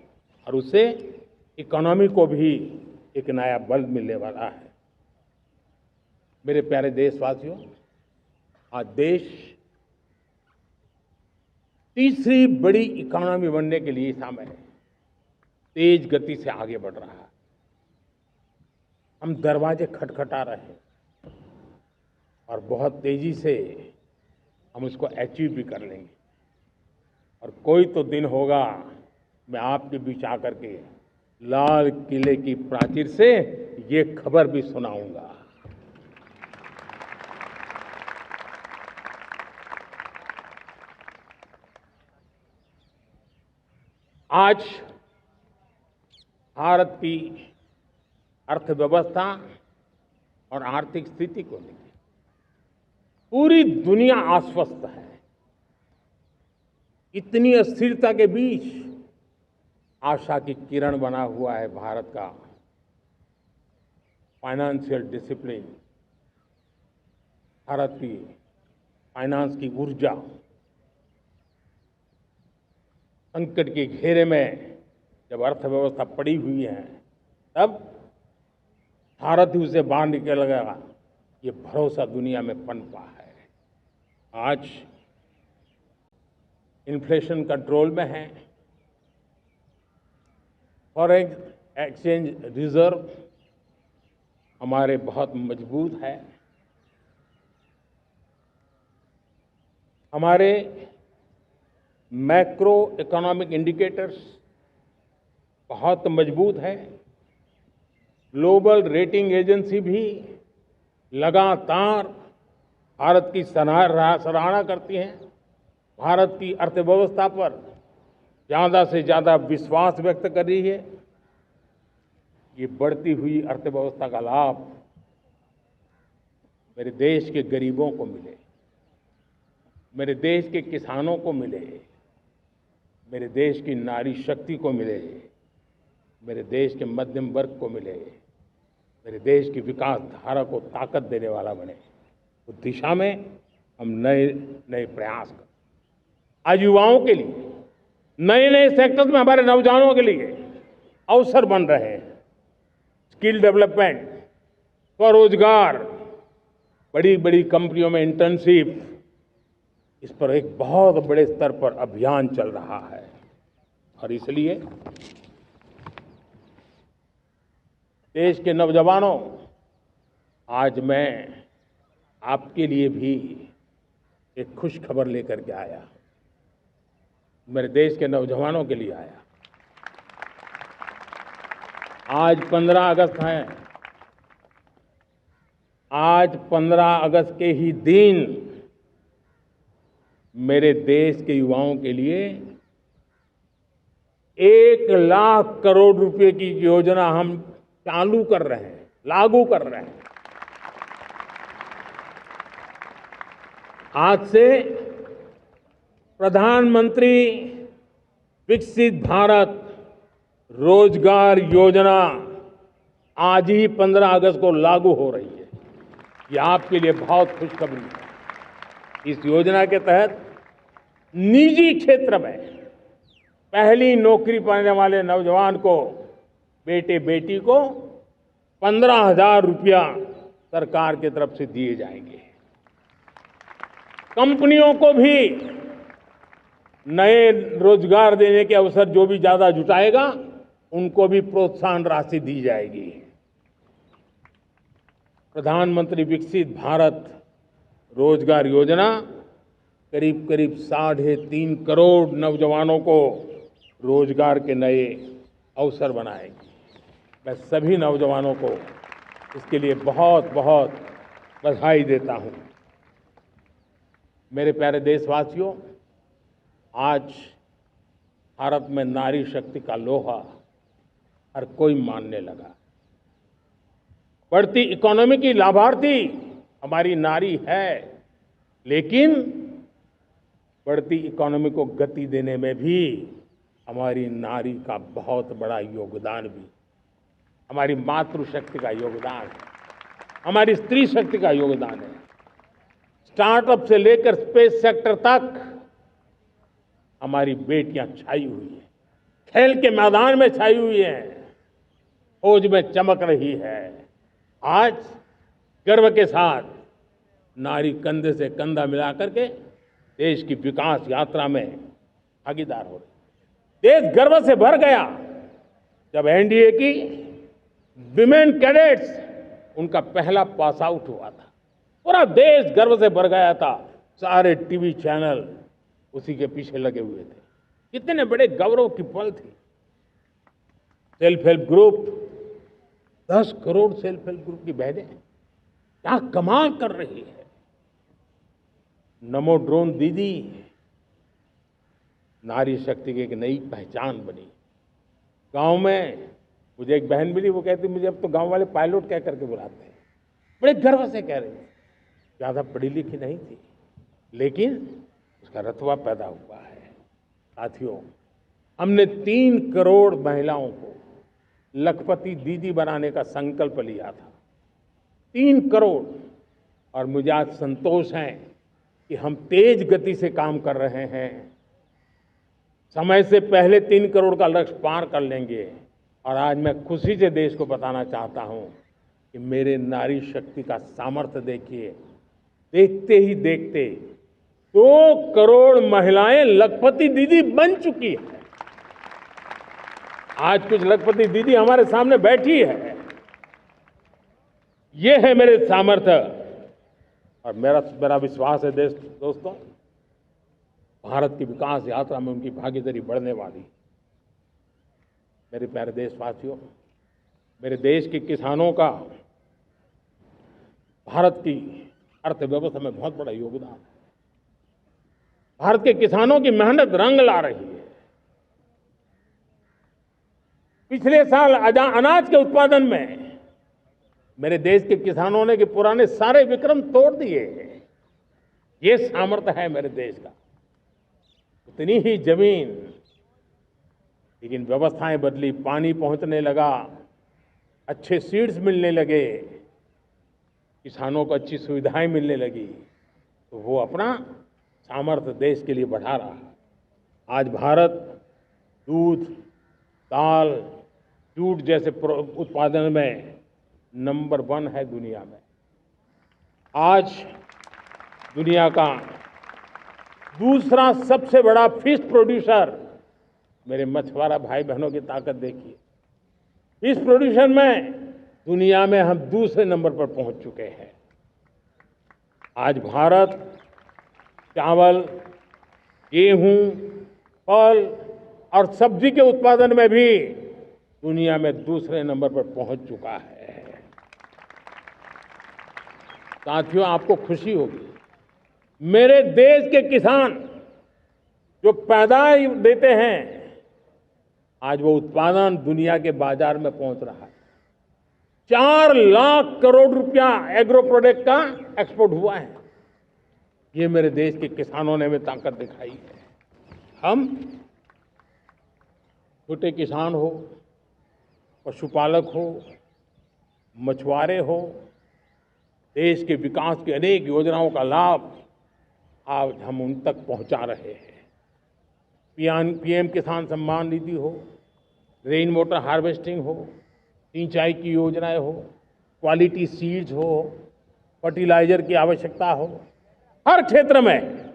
और उससे इकोनॉमी को भी एक नया बल मिलने वाला है। मेरे प्यारे देशवासियों, आज देश तीसरी बड़ी इकोनॉमी बनने के लिए समय तेज गति से आगे बढ़ रहा है। हम दरवाजे खटखटा रहे हैं और बहुत तेजी से हम उसको अचीव भी कर लेंगे। और कोई तो दिन होगा मैं आपके बीच आकर के लाल किले की प्राचीर से ये खबर भी सुनाऊंगा। आज भारत की अर्थव्यवस्था और आर्थिक स्थिति को लेकर पूरी दुनिया आश्वस्त है। इतनी अस्थिरता के बीच आशा की किरण बना हुआ है भारत का फाइनेंशियल डिसिप्लिन, भारत की फाइनेंस की ऊर्जा। संकट के घेरे में जब अर्थव्यवस्था पड़ी हुई है, तब भारत ही उसे बाहर निकलेगा, ये भरोसा दुनिया में पनपा है। आज इन्फ्लेशन कंट्रोल में है, फॉरेन एक्सचेंज रिजर्व हमारे बहुत मजबूत है, हमारे मैक्रो इकोनॉमिक इंडिकेटर्स बहुत मजबूत है। ग्लोबल रेटिंग एजेंसी भी लगातार भारत की सराहना करती हैं। भारत की अर्थव्यवस्था पर ज़्यादा से ज़्यादा विश्वास व्यक्त कर रही है। ये बढ़ती हुई अर्थव्यवस्था का लाभ मेरे देश के गरीबों को मिले, मेरे देश के किसानों को मिले, मेरे देश की नारी शक्ति को मिले, मेरे देश के मध्यम वर्ग को मिले, मेरे देश की विकास धारा को ताकत देने वाला बने। उस दिशा में हम नए नए प्रयास करें। आज युवाओं के लिए नए नए सेक्टर्स में हमारे नौजवानों के लिए अवसर बन रहे हैं। स्किल डेवलपमेंट, स्वरोजगार, बड़ी बड़ी कंपनियों में इंटर्नशिप, इस पर एक बहुत बड़े स्तर पर अभियान चल रहा है। और इसलिए देश के नौजवानों, आज मैं आपके लिए भी एक खुश खबर लेकर के आया। मेरे देश के नौजवानों के लिए आया। आज 15 अगस्त है। आज 15 अगस्त के ही दिन मेरे देश के युवाओं के लिए 1 लाख करोड़ रुपए की योजना हम चालू कर रहे हैं, लागू कर रहे हैं। आज से प्रधानमंत्री विकसित भारत रोजगार योजना आज ही 15 अगस्त को लागू हो रही है। ये आपके लिए बहुत खुशखबरी है। इस योजना के तहत निजी क्षेत्र में पहली नौकरी पाने वाले नौजवान को, बेटे बेटी को 15,000 रुपया सरकार की तरफ से दिए जाएंगे। कंपनियों को भी नए रोजगार देने के अवसर जो भी ज्यादा जुटाएगा, उनको भी प्रोत्साहन राशि दी जाएगी। प्रधानमंत्री विकसित भारत रोजगार योजना करीब करीब 3.5 करोड़ नौजवानों को रोजगार के नए अवसर बनाएगी। मैं सभी नौजवानों को इसके लिए बहुत बहुत बधाई देता हूं। मेरे प्यारे देशवासियों, आज भारत में नारी शक्ति का लोहा हर कोई मानने लगा। बढ़ती इकोनॉमी की लाभार्थी हमारी नारी है, लेकिन बढ़ती इकोनॉमी को गति देने में भी हमारी नारी का बहुत बड़ा योगदान भी, हमारी मातृशक्ति का योगदान है, हमारी स्त्री शक्ति का योगदान है। स्टार्टअप से लेकर स्पेस सेक्टर तक हमारी बेटियां छाई हुई हैं, खेल के मैदान में छाई हुई हैं, फौज में चमक रही है। आज गर्व के साथ नारी कंधे से कंधा मिला करके देश की विकास यात्रा में भागीदार हो रही। देश गर्व से भर गया जब एनडीए की विमेन कैडेट्स उनका पहला पास आउट हुआ था। पूरा देश गर्व से भर गया था। सारे टीवी चैनल उसी के पीछे लगे हुए थे। कितने बड़े गौरव की पल थी। Self help group, 10 crore self help group की बहनें क्या कमाल कर रही है। नमो ड्रोन दीदी नारी शक्ति की एक नई पहचान बनी। गांव में मुझे एक बहन मिली, वो कहती मुझे अब तो गांव वाले पायलट कह करके बुलाते हैं। बड़े गर्व से कह रही, ज्यादा पढ़ी लिखी नहीं थी, लेकिन उसका रतबा पैदा हुआ है। साथियों, हमने 3 करोड़ महिलाओं को लखपति दीदी बनाने का संकल्प लिया था। 3 करोड़। और मुझे आज संतोष है कि हम तेज गति से काम कर रहे हैं। समय से पहले 3 करोड़ का लक्ष्य पार कर लेंगे। और आज मैं खुशी से देश को बताना चाहता हूं कि मेरे नारी शक्ति का सामर्थ्य देखिए। देखते ही देखते 2 करोड़ महिलाएं लखपति दीदी बन चुकी है। आज कुछ लखपति दीदी हमारे सामने बैठी है। ये है मेरे सामर्थ्य। और मेरा विश्वास है दोस्तों, भारत की विकास यात्रा में उनकी भागीदारी बढ़ने वाली। मेरे प्यारे देशवासियों, मेरे देश के किसानों का भारत की अर्थव्यवस्था में बहुत बड़ा योगदान है। भारत के किसानों की मेहनत रंग ला रही है। पिछले साल अनाज के उत्पादन में मेरे देश के किसानों ने के पुराने सारे विक्रम तोड़ दिए। ये सामर्थ्य है मेरे देश का। उतनी ही जमीन, लेकिन व्यवस्थाएं बदली, पानी पहुंचने लगा, अच्छे सीड्स मिलने लगे, किसानों को अच्छी सुविधाएं मिलने लगी, तो वो अपना सामर्थ्य देश के लिए बढ़ा रहा है। आज भारत दूध, दाल, जूट जैसे उत्पादन में नंबर 1 है दुनिया में। आज दुनिया का दूसरा सबसे बड़ा फिश प्रोड्यूसर। मेरे मछुआरा भाई बहनों की ताकत देखिए। फिश प्रोड्यूशन में दुनिया में हम दूसरे नंबर पर पहुंच चुके हैं। आज भारत चावल, गेहूं, फल और सब्जी के उत्पादन में भी दुनिया में दूसरे नंबर पर पहुंच चुका है। साथियों, आपको खुशी होगी, मेरे देश के किसान जो पैदावार देते हैं, आज वो उत्पादन दुनिया के बाजार में पहुंच रहा है। 4 लाख करोड़ रुपया एग्रो प्रोडक्ट का एक्सपोर्ट हुआ है। ये मेरे देश के किसानों ने भी ताकत दिखाई है। हम छोटे किसान हो, पशुपालक हो, मछुआरे हो, देश के विकास की अनेक योजनाओं का लाभ आज हम उन तक पहुंचा रहे हैं। पीएम किसान सम्मान निधि हो, रेन वाटर हार्वेस्टिंग हो, सिंचाई की योजनाएं हो, क्वालिटी सीड्स हो, फर्टिलाइजर की आवश्यकता हो, हर क्षेत्र में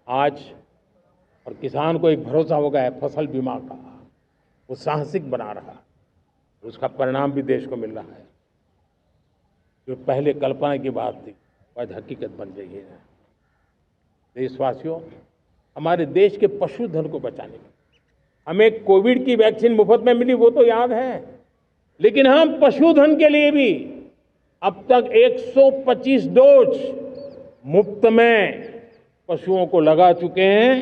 आज और किसान को एक भरोसा हो गया है फसल बीमा का। वो साहसिक बना रहा, उसका परिणाम भी देश को मिल रहा है। जो पहले कल्पना की बात थी आज हकीकत बन गई है। देशवासियों, हमारे देश के पशुधन को बचाने में हमें कोविड की वैक्सीन मुफ्त में मिली, वो तो याद है, लेकिन हम पशुधन के लिए भी अब तक 125 डोज मुफ्त में पशुओं को लगा चुके हैं।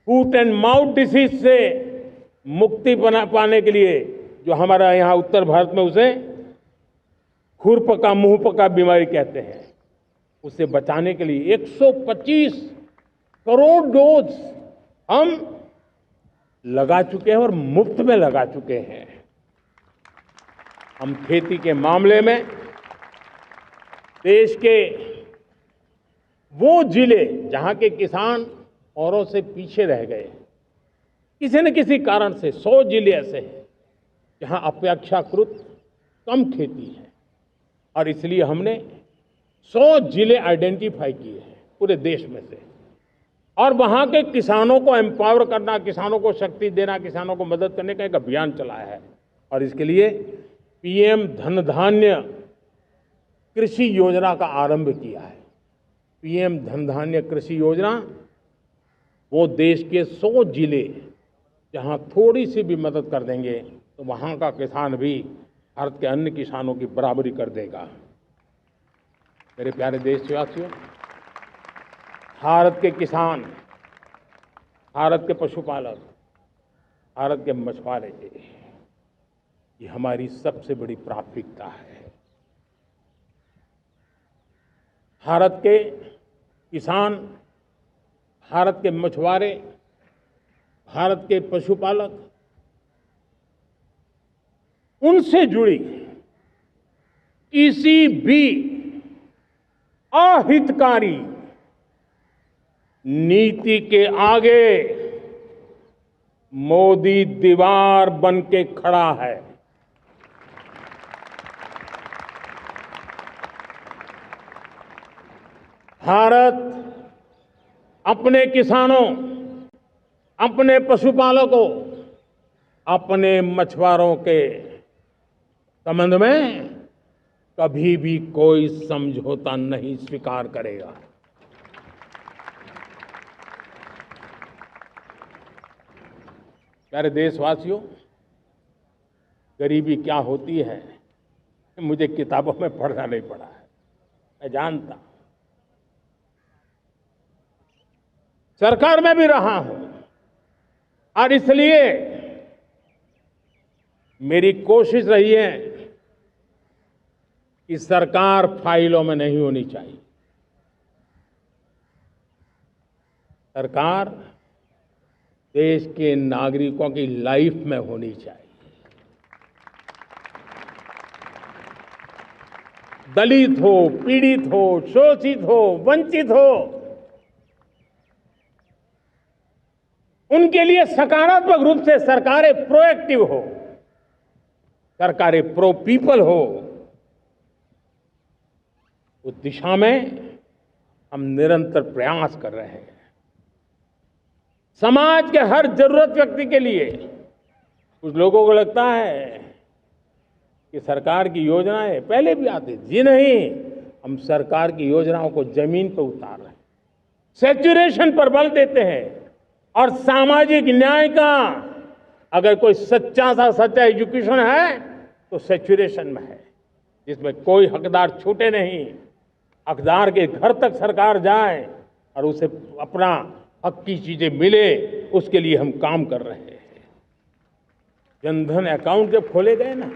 फूट एंड माउथ डिसीज से मुक्ति पाने के लिए, जो हमारा यहाँ उत्तर भारत में उसे खुरपका मुंहपका बीमारी कहते हैं, उससे बचाने के लिए 125 करोड़ डोज हम लगा चुके हैं और मुफ्त में लगा चुके हैं। हम खेती के मामले में देश के वो जिले जहां के किसान औरों से पीछे रह गए, किसी न किसी कारण से 100 जिले ऐसे हैं जहां अपेक्षाकृत कम खेती है, और इसलिए हमने 100 जिले आइडेंटिफाई किए हैं पूरे देश में से, और वहां के किसानों को एम्पावर करना, किसानों को शक्ति देना, किसानों को मदद करने का एक अभियान चलाया है। और इसके लिए पीएम धन धान्य कृषि योजना का आरंभ किया है। पीएम धन धान्य कृषि योजना वो देश के 100 जिले जहां थोड़ी सी भी मदद कर देंगे तो वहां का किसान भी भारत के अन्य किसानों की बराबरी कर देगा। मेरे प्यारे देशवासियों, भारत के किसान, भारत के पशुपालक, भारत के मछुआरे, ये हमारी सबसे बड़ी प्राथमिकता है। भारत के किसान, भारत के मछुआरे, भारत के पशुपालक, उनसे जुड़ी किसी भी अहितकारी नीति के आगे मोदी दीवार बन के खड़ा है। भारत अपने किसानों, अपने पशुपालकों, अपने मछुआरों के संबंध में कभी भी कोई समझौता नहीं स्वीकार करेगा। प्यारे देशवासियों, गरीबी क्या होती है मुझे किताबों में पढ़ना नहीं पड़ा है, मैं जानता, सरकार में भी रहा हूं, और इसलिए मेरी कोशिश रही है कि सरकार फाइलों में नहीं होनी चाहिए। सरकार देश के नागरिकों की लाइफ में होनी चाहिए। दलित हो, पीड़ित हो, शोषित हो, वंचित हो, उनके लिए सकारात्मक रूप से सरकारें प्रोएक्टिव हो, सरकारें प्रो पीपल हो, उस दिशा में हम निरंतर प्रयास कर रहे हैं। समाज के हर जरूरत व्यक्ति के लिए, कुछ लोगों को लगता है कि सरकार की योजनाएं पहले भी आती थी, जी नहीं, हम सरकार की योजनाओं को जमीन पर उतार रहे हैं, सैचुरेशन पर बल देते हैं, और सामाजिक न्याय का अगर कोई सच्चा एजुकेशन है तो सैचुरेशन में है, जिसमें कोई हकदार छूटे नहीं, हकदार के घर तक सरकार जाए और उसे अपना हक की चीजें मिले, उसके लिए हम काम कर रहे हैं। जनधन अकाउंट जब खोले गए ना,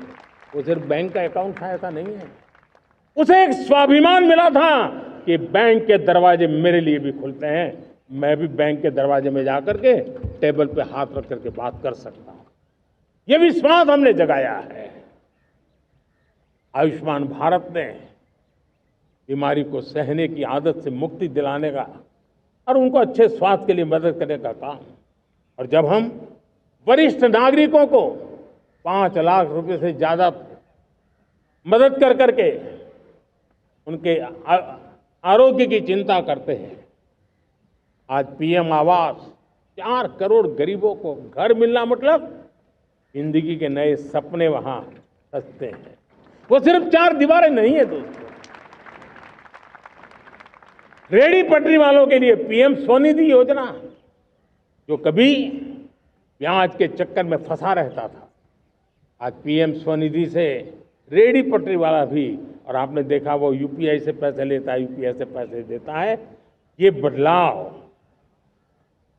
वो सिर्फ बैंक का अकाउंट था ऐसा नहीं है, उसे एक स्वाभिमान मिला था कि बैंक के दरवाजे मेरे लिए भी खुलते हैं, मैं भी बैंक के दरवाजे में जाकर के टेबल पे हाथ रख करके बात कर सकता हूं। ये विश्वास हमने जगाया है। आयुष्मान भारत ने बीमारी को सहने की आदत से मुक्ति दिलाने का और उनको अच्छे स्वास्थ्य के लिए मदद करने का काम और जब हम वरिष्ठ नागरिकों को 5 लाख रुपए से ज्यादा मदद कर करके उनके आरोग्य की चिंता करते हैं, आज पीएम आवास 4 करोड़ गरीबों को घर मिलना मतलब जिंदगी के नए सपने वहां सजते हैं। वो सिर्फ 4 दीवारें नहीं है दोस्तों। रेहड़ी पटरी वालों के लिए पीएम स्वनिधि योजना, जो कभी ब्याज के चक्कर में फंसा रहता था, आज पीएम स्वनिधि से रेहड़ी पटरी वाला भी, और आपने देखा वो यूपीआई से पैसे लेता है, यूपीआई से पैसे देता है। ये बदलाव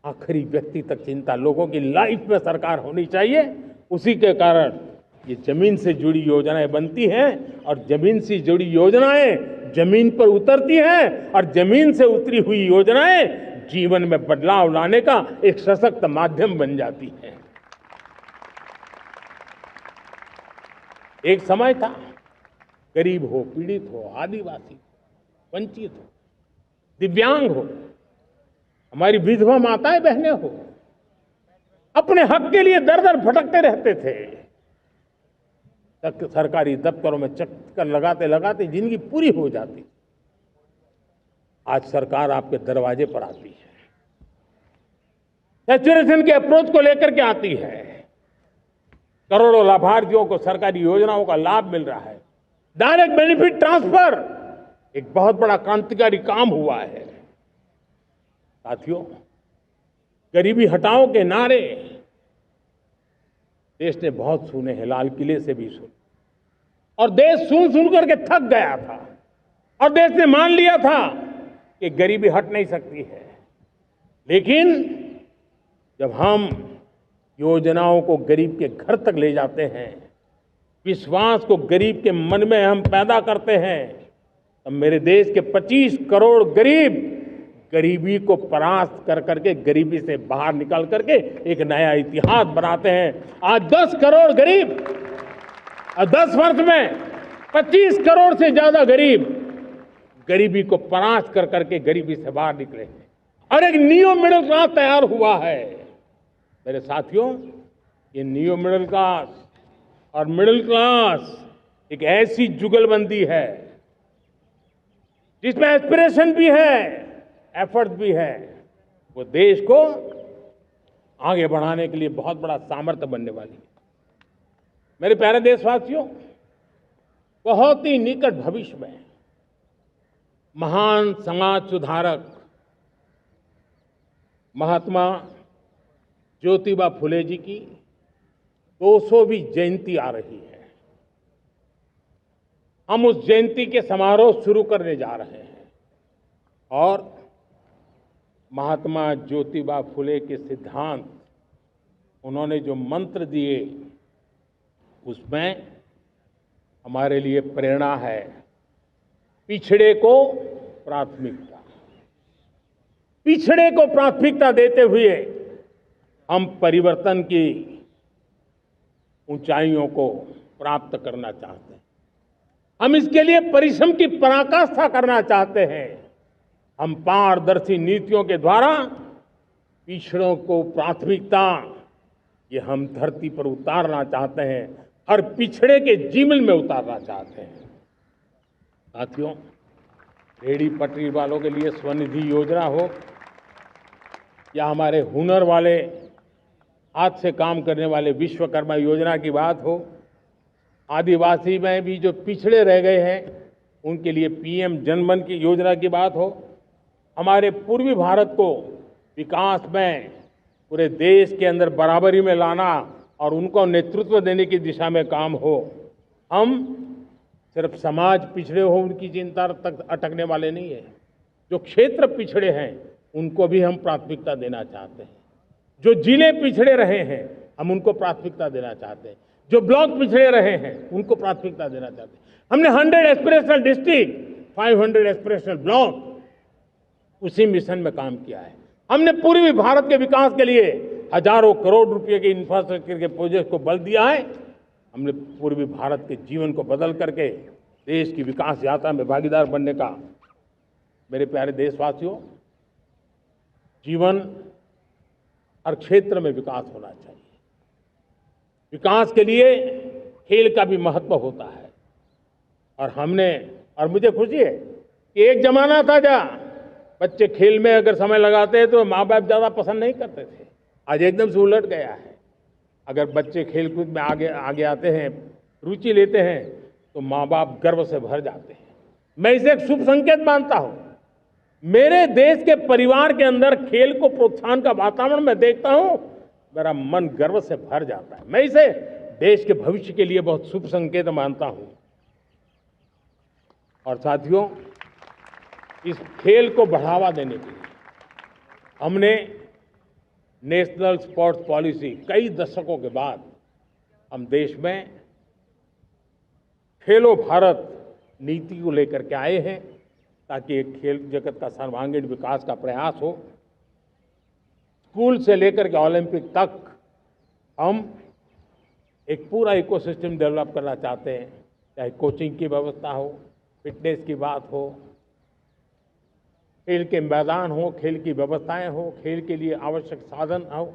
आखिरी व्यक्ति तक चिंता लोगों की लाइफ में सरकार होनी चाहिए। उसी के कारण ये जमीन से जुड़ी योजनाएं बनती हैं और जमीन से जुड़ी योजनाएं जमीन पर उतरती हैं और जमीन से उतरी हुई योजनाएं जीवन में बदलाव लाने का एक सशक्त माध्यम बन जाती हैं। एक समय था, गरीब हो, पीड़ित हो, आदिवासी हो, वंचित हो, दिव्यांग हो, हमारी विधवा माताएं बहनें हो, अपने हक के लिए दर दर भटकते रहते थे। सरकारी दफ्तरों में चक्कर लगाते लगाते जिंदगी पूरी हो जाती। आज सरकार आपके दरवाजे पर आती है, सैचुरेशन के अप्रोच को लेकर के आती है। करोड़ों लाभार्थियों को सरकारी योजनाओं का लाभ मिल रहा है। डायरेक्ट बेनिफिट ट्रांसफर एक बहुत बड़ा क्रांतिकारी काम हुआ है। साथियों, गरीबी हटाओ के नारे देश ने बहुत सुने हैं, लाल किले से भी सुने, और देश सुन सुन करके थक गया था और देश ने मान लिया था कि गरीबी हट नहीं सकती है। लेकिन जब हम योजनाओं को गरीब के घर तक ले जाते हैं, विश्वास को गरीब के मन में हम पैदा करते हैं, तब मेरे देश के 25 करोड़ गरीब गरीबी को परास्त कर करके, गरीबी से बाहर निकल करके एक नया इतिहास बनाते हैं। आज 10 करोड़ गरीब और 10 वर्ष में 25 करोड़ से ज्यादा गरीब गरीबी को परास्त कर करके गरीबी से बाहर निकले हैं और एक न्यू मिडिल क्लास तैयार हुआ है। मेरे साथियों, ये न्यू मिडिल क्लास और मिडिल क्लास एक ऐसी जुगलबंदी है जिसमें एस्पिरेशन भी है, एफर्ट भी है। वो देश को आगे बढ़ाने के लिए बहुत बड़ा सामर्थ्य बनने वाली है। मेरे प्यारे देशवासियों, बहुत ही निकट भविष्य में महान समाज सुधारक महात्मा ज्योतिबा फुले जी की 200वीं जयंती आ रही है। हम उस जयंती के समारोह शुरू करने जा रहे हैं और महात्मा ज्योतिबा फुले के सिद्धांत, उन्होंने जो मंत्र दिए, उसमें हमारे लिए प्रेरणा है। पिछड़े को प्राथमिकता, पिछड़े को प्राथमिकता देते हुए हम परिवर्तन की ऊंचाइयों को प्राप्त करना चाहते हैं। हम इसके लिए परिश्रम की पराकाष्ठा करना चाहते हैं। हम पारदर्शी नीतियों के द्वारा पिछड़ों को प्राथमिकता, ये हम धरती पर उतारना चाहते हैं, हर पिछड़े के जीवन में उतारना चाहते हैं। साथियों, रेहड़ी पटरी वालों के लिए स्वनिधि योजना हो या हमारे हुनर वाले, हाथ से काम करने वाले विश्वकर्मा योजना की बात हो, आदिवासी में भी जो पिछड़े रह गए हैं उनके लिए पीएम जनधन की योजना की बात हो, हमारे पूर्वी भारत को विकास में पूरे देश के अंदर बराबरी में लाना और उनको नेतृत्व देने की दिशा में काम हो। हम सिर्फ समाज पिछड़े हो उनकी चिंता तक अटकने वाले नहीं है। जो क्षेत्र पिछड़े हैं उनको भी हम प्राथमिकता देना चाहते हैं। जो जिले पिछड़े रहे हैं हम उनको प्राथमिकता देना चाहते हैं। जो ब्लॉक पिछड़े रहे हैं उनको प्राथमिकता देना चाहते हैं। हमने 100 एस्पिरेशनल डिस्ट्रिक्ट, 500 एस्पिरेशनल ब्लॉक, उसी मिशन में काम किया है। हमने पूर्वी भारत के विकास के लिए हजारों करोड़ रुपए के इंफ्रास्ट्रक्चर के प्रोजेक्ट को बल दिया है। हमने पूर्वी भारत के जीवन को बदल करके देश की विकास यात्रा में भागीदार बनने का। मेरे प्यारे देशवासियों, जीवन हर क्षेत्र में विकास होना चाहिए। विकास के लिए खेल का भी महत्व होता है। और मुझे खुशी है कि एक जमाना था जहाँ बच्चे खेल में अगर समय लगाते तो माँ बाप ज़्यादा पसंद नहीं करते थे। आज एकदम से उलट गया है। अगर बच्चे खेलकूद में आगे आगे आते हैं, रुचि लेते हैं, तो माँ बाप गर्व से भर जाते हैं। मैं इसे एक शुभ संकेत मानता हूँ। मेरे देश के परिवार के अंदर खेल को प्रोत्साहन का वातावरण मैं देखता हूँ, मेरा मन गर्व से भर जाता है। मैं इसे देश के भविष्य के लिए बहुत शुभ संकेत मानता हूँ। और साथियों, इस खेल को बढ़ावा देने के लिए हमने नेशनल स्पोर्ट्स पॉलिसी कई दशकों के बाद हम देश में खेलो भारत नीति को लेकर के आए हैं, ताकि एक खेल जगत का सर्वांगीण विकास का प्रयास हो। स्कूल से लेकर के ओलंपिक तक हम एक पूरा इकोसिस्टम डेवलप करना चाहते हैं, चाहे कोचिंग की व्यवस्था हो, फिटनेस की बात हो, खेल के मैदान हो, खेल की व्यवस्थाएं हो, खेल के लिए आवश्यक साधन हो,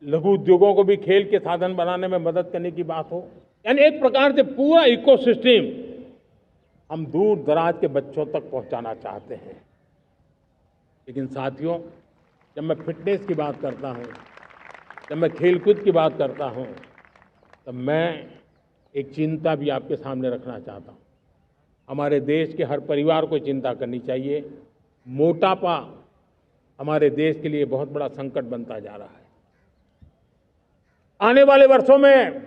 लघु उद्योगों को भी खेल के साधन बनाने में मदद करने की बात हो। यानी एक प्रकार से पूरा इकोसिस्टम हम दूर दराज के बच्चों तक पहुंचाना चाहते हैं। लेकिन साथियों, जब मैं फिटनेस की बात करता हूं, जब मैं खेलकूद की बात करता हूं, तब मैं एक चिंता भी आपके सामने रखना चाहता हूं। हमारे देश के हर परिवार को चिंता करनी चाहिए। मोटापा हमारे देश के लिए बहुत बड़ा संकट बनता जा रहा है। आने वाले वर्षों में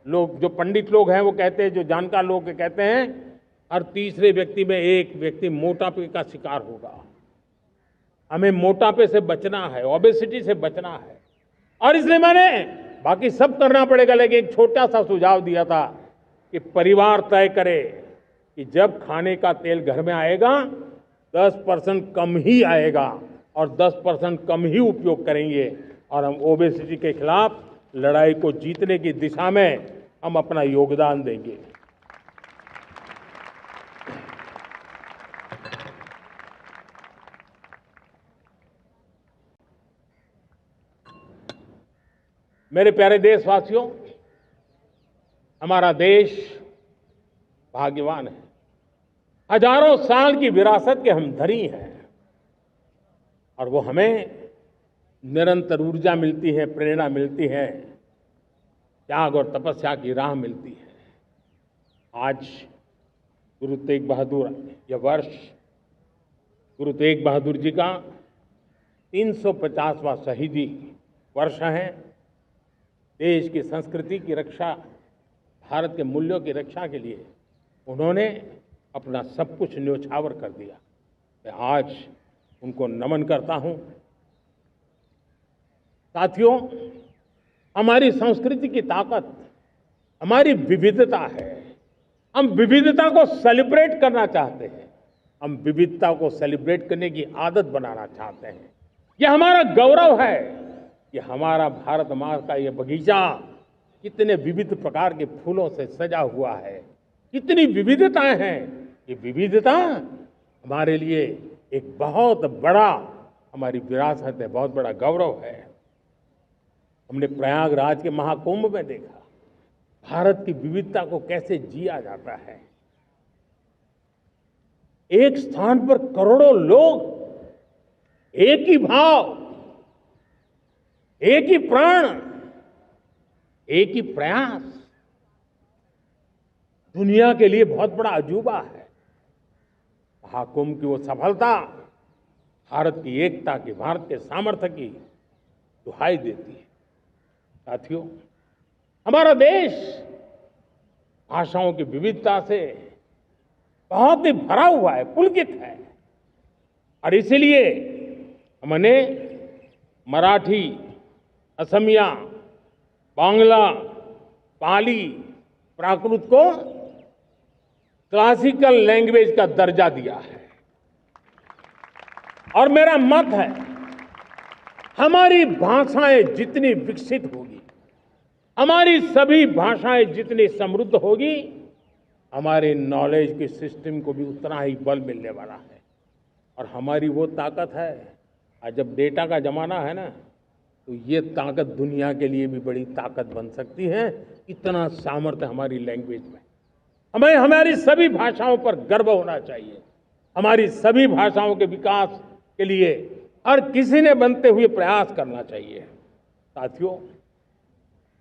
लोग, जो पंडित लोग हैं वो कहते हैं, जो जानकार लोग कहते हैं, हर तीसरे व्यक्ति में एक व्यक्ति मोटापे का शिकार होगा। हमें मोटापे से बचना है, ओबेसिटी से बचना है। और इसलिए मैंने बाकी सब करना पड़ेगा, लेकिन एक छोटा सा सुझाव दिया था कि परिवार तय करे कि जब खाने का तेल घर में आएगा 10% कम ही आएगा और 10% कम ही उपयोग करेंगे, और हम ओबेसिटी के खिलाफ लड़ाई को जीतने की दिशा में हम अपना योगदान देंगे। मेरे प्यारे देशवासियों, हमारा देश भाग्यवान है। हजारों साल की विरासत के हम धनी हैं, और वो हमें निरंतर ऊर्जा मिलती है, प्रेरणा मिलती है, त्याग और तपस्या की राह मिलती है। आज गुरु तेग बहादुर, यह वर्ष गुरु तेग बहादुर जी का 350वां शहीदी वर्ष है। देश की संस्कृति की रक्षा, भारत के मूल्यों की रक्षा के लिए उन्होंने अपना सब कुछ न्योछावर कर दिया। मैं आज उनको नमन करता हूं। साथियों, हमारी संस्कृति की ताकत हमारी विविधता है। हम विविधता को सेलिब्रेट करना चाहते हैं। हम विविधता को सेलिब्रेट करने की आदत बनाना चाहते हैं। यह हमारा गौरव है कि हमारा भारत माँ का यह बगीचा कितने विविध प्रकार के फूलों से सजा हुआ है, कितनी विविधताएं हैं। ये विविधता हमारे लिए एक बहुत बड़ा, हमारी विरासत है, बहुत बड़ा गौरव है। हमने प्रयागराज के महाकुंभ में देखा भारत की विविधता को कैसे जिया जाता है। एक स्थान पर करोड़ों लोग, एक ही भाव, एक ही प्राण, एक ही प्रयास, दुनिया के लिए बहुत बड़ा अजूबा है। महाकुंभ की वो सफलता भारत की एकता की, भारत के सामर्थ्य की दुहाई देती है। साथियों, हमारा देश भाषाओं की विविधता से बहुत ही भरा हुआ है, पुलकित है। और इसीलिए हमने मराठी, असमिया, बांग्ला, पाली, प्राकृत को क्लासिकल लैंग्वेज का दर्जा दिया है। और मेरा मत है, हमारी भाषाएं जितनी विकसित होगी, हमारी सभी भाषाएं जितनी समृद्ध होगी, हमारे नॉलेज के सिस्टम को भी उतना ही बल मिलने वाला है। और हमारी वो ताकत है, आज जब डेटा का जमाना है ना, तो ये ताकत दुनिया के लिए भी बड़ी ताकत बन सकती है। इतना सामर्थ्य हमारी लैंग्वेज में। हमें हमारी सभी भाषाओं पर गर्व होना चाहिए। हमारी सभी भाषाओं के विकास के लिए हर किसी ने बनते हुए प्रयास करना चाहिए। साथियों,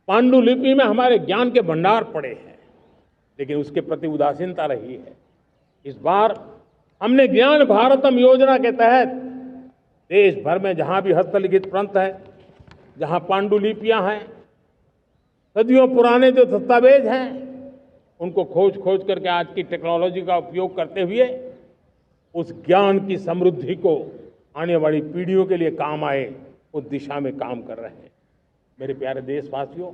पांडुलिपि में हमारे ज्ञान के भंडार पड़े हैं, लेकिन उसके प्रति उदासीनता रही है। इस बार हमने ज्ञान भारतम योजना के तहत देश भर में जहां भी हस्तलिखित ग्रंथ है, जहां पांडुलिपियां हैं, सदियों पुराने जो दस्तावेज हैं, उनको खोज खोज करके आज की टेक्नोलॉजी का उपयोग करते हुए उस ज्ञान की समृद्धि को आने वाली पीढ़ियों के लिए काम आए, उस दिशा में काम कर रहे हैं। मेरे प्यारे देशवासियों,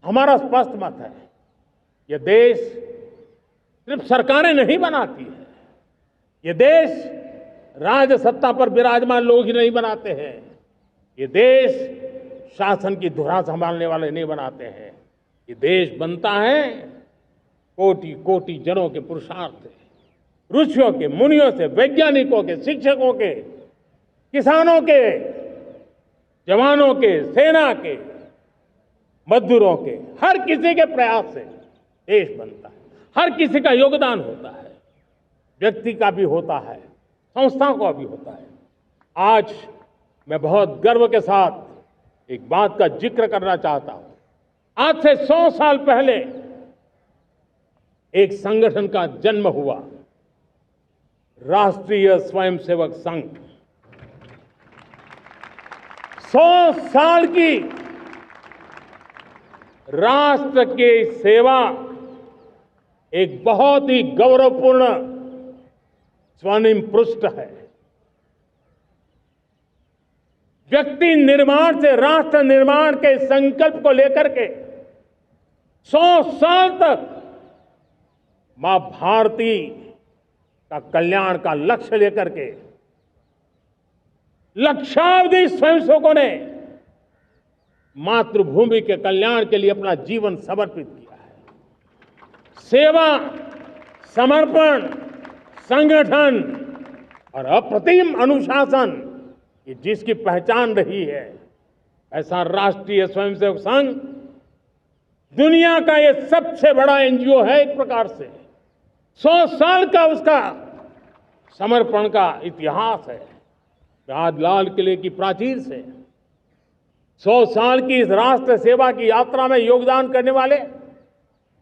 हमारा स्पष्ट मत है, यह देश सिर्फ सरकारें नहीं बनाती है, ये देश राज सत्ता पर विराजमान लोग ही नहीं बनाते हैं, ये देश शासन की धुरा संभालने वाले नहीं बनाते हैं। ये देश बनता है कोटि कोटि जनों के पुरुषार्थ से, ऋषियों के, मुनियों से, वैज्ञानिकों के, शिक्षकों के, किसानों के, जवानों के, सेना के, मजदूरों के, हर किसी के प्रयास से देश बनता है। हर किसी का योगदान होता है, व्यक्ति का भी होता है, संस्थाओं का भी होता है। आज मैं बहुत गर्व के साथ एक बात का जिक्र करना चाहता हूं। आज से 100 साल पहले एक संगठन का जन्म हुआ, राष्ट्रीय स्वयंसेवक संघ। 100 साल की राष्ट्र की सेवा एक बहुत ही गौरवपूर्ण स्वर्णिम पृष्ठ है। व्यक्ति निर्माण से राष्ट्र निर्माण के संकल्प को लेकर के 100 साल तक मां भारती का कल्याण का लक्ष्य लेकर के लक्षावधि स्वयंसेवकों ने मातृभूमि के कल्याण के लिए अपना जीवन समर्पित किया है। सेवा, समर्पण, संगठन और अप्रतिम अनुशासन, ये जिसकी पहचान रही है, ऐसा राष्ट्रीय स्वयंसेवक संघ दुनिया का ये सबसे बड़ा एनजीओ है। एक प्रकार से 100 साल का उसका समर्पण का इतिहास है। आज लाल किले की प्राचीर से 100 साल की इस राष्ट्र सेवा की यात्रा में योगदान करने वाले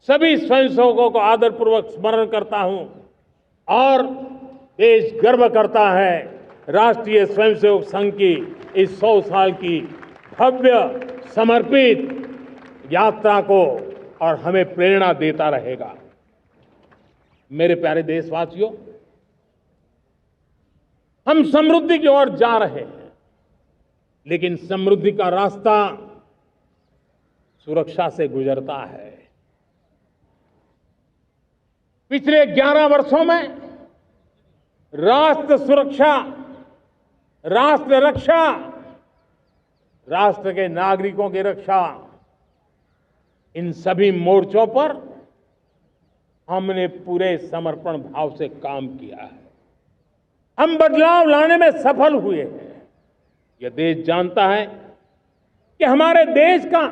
सभी स्वयंसेवकों को आदरपूर्वक स्मरण करता हूं और देश गर्व करता है राष्ट्रीय स्वयंसेवक संघ की इस 100 साल की भव्य समर्पित यात्रा को, और हमें प्रेरणा देता रहेगा। मेरे प्यारे देशवासियों, हम समृद्धि की ओर जा रहे हैं, लेकिन समृद्धि का रास्ता सुरक्षा से गुजरता है। पिछले 11 वर्षों में राष्ट्र सुरक्षा, राष्ट्र रक्षा, राष्ट्र के नागरिकों की रक्षा, इन सभी मोर्चों पर हमने पूरे समर्पण भाव से काम किया है। हम बदलाव लाने में सफल हुए हैं। यह देश जानता है कि हमारे देश का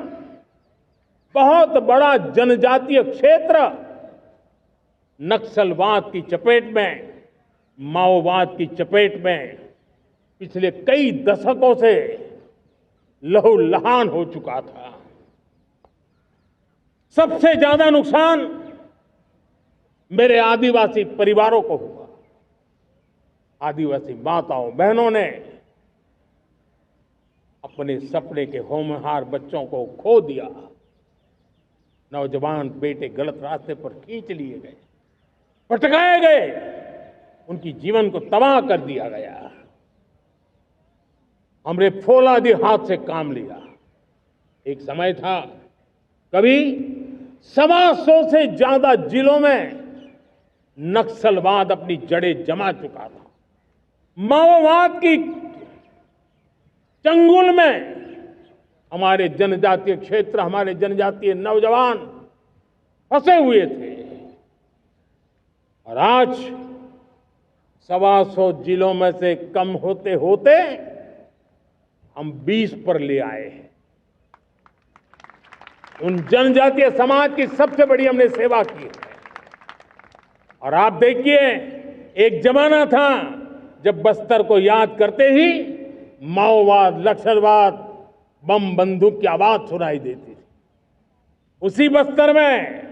बहुत बड़ा जनजातीय क्षेत्र नक्सलवाद की चपेट में, माओवाद की चपेट में पिछले कई दशकों से लहूलुहान हो चुका था। सबसे ज्यादा नुकसान मेरे आदिवासी परिवारों को हुआ। आदिवासी माताओं, बहनों ने अपने सपने के होनहार बच्चों को खो दिया। नौजवान बेटे गलत रास्ते पर खींच लिए गए, भटकाए गए, उनकी जीवन को तबाह कर दिया गया। हमने फौलादी हाथ से काम लिया। एक समय था, कभी 125 से ज्यादा जिलों में नक्सलवाद अपनी जड़ें जमा चुका था। माओवाद की चंगुल में हमारे जनजातीय क्षेत्र, हमारे जनजातीय नौजवान फंसे हुए थे, और आज 125 जिलों में से कम होते होते हम 20 पर ले आए हैं। उन जनजातीय समाज की सबसे बड़ी हमने सेवा की है। और आप देखिए, एक जमाना था जब बस्तर को याद करते ही माओवाद, नक्सलवाद, बम बंदूक की आवाज सुनाई देती थी। उसी बस्तर में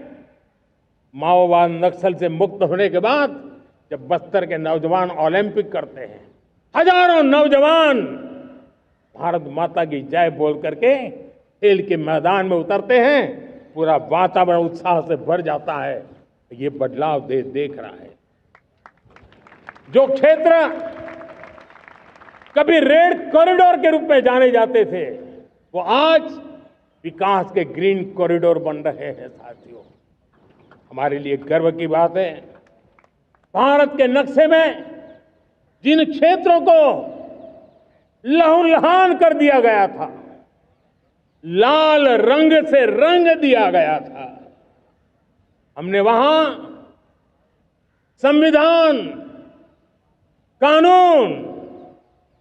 माओवाद नक्सल से मुक्त होने के बाद जब बस्तर के नौजवान ओलंपिक करते हैं, हजारों नौजवान भारत माता की जय बोल करके खेल के मैदान में उतरते हैं, पूरा वातावरण उत्साह से भर जाता है। ये बदलाव देश देख रहा है। जो क्षेत्र कभी रेड कॉरिडोर के रूप में जाने जाते थे, वो आज विकास के ग्रीन कॉरिडोर बन रहे हैं। साथियों, हमारे लिए गर्व की बात है, भारत के नक्शे में जिन क्षेत्रों को लहूलुहान कर दिया गया था, लाल रंग से रंग दिया गया था, हमने वहां संविधान, कानून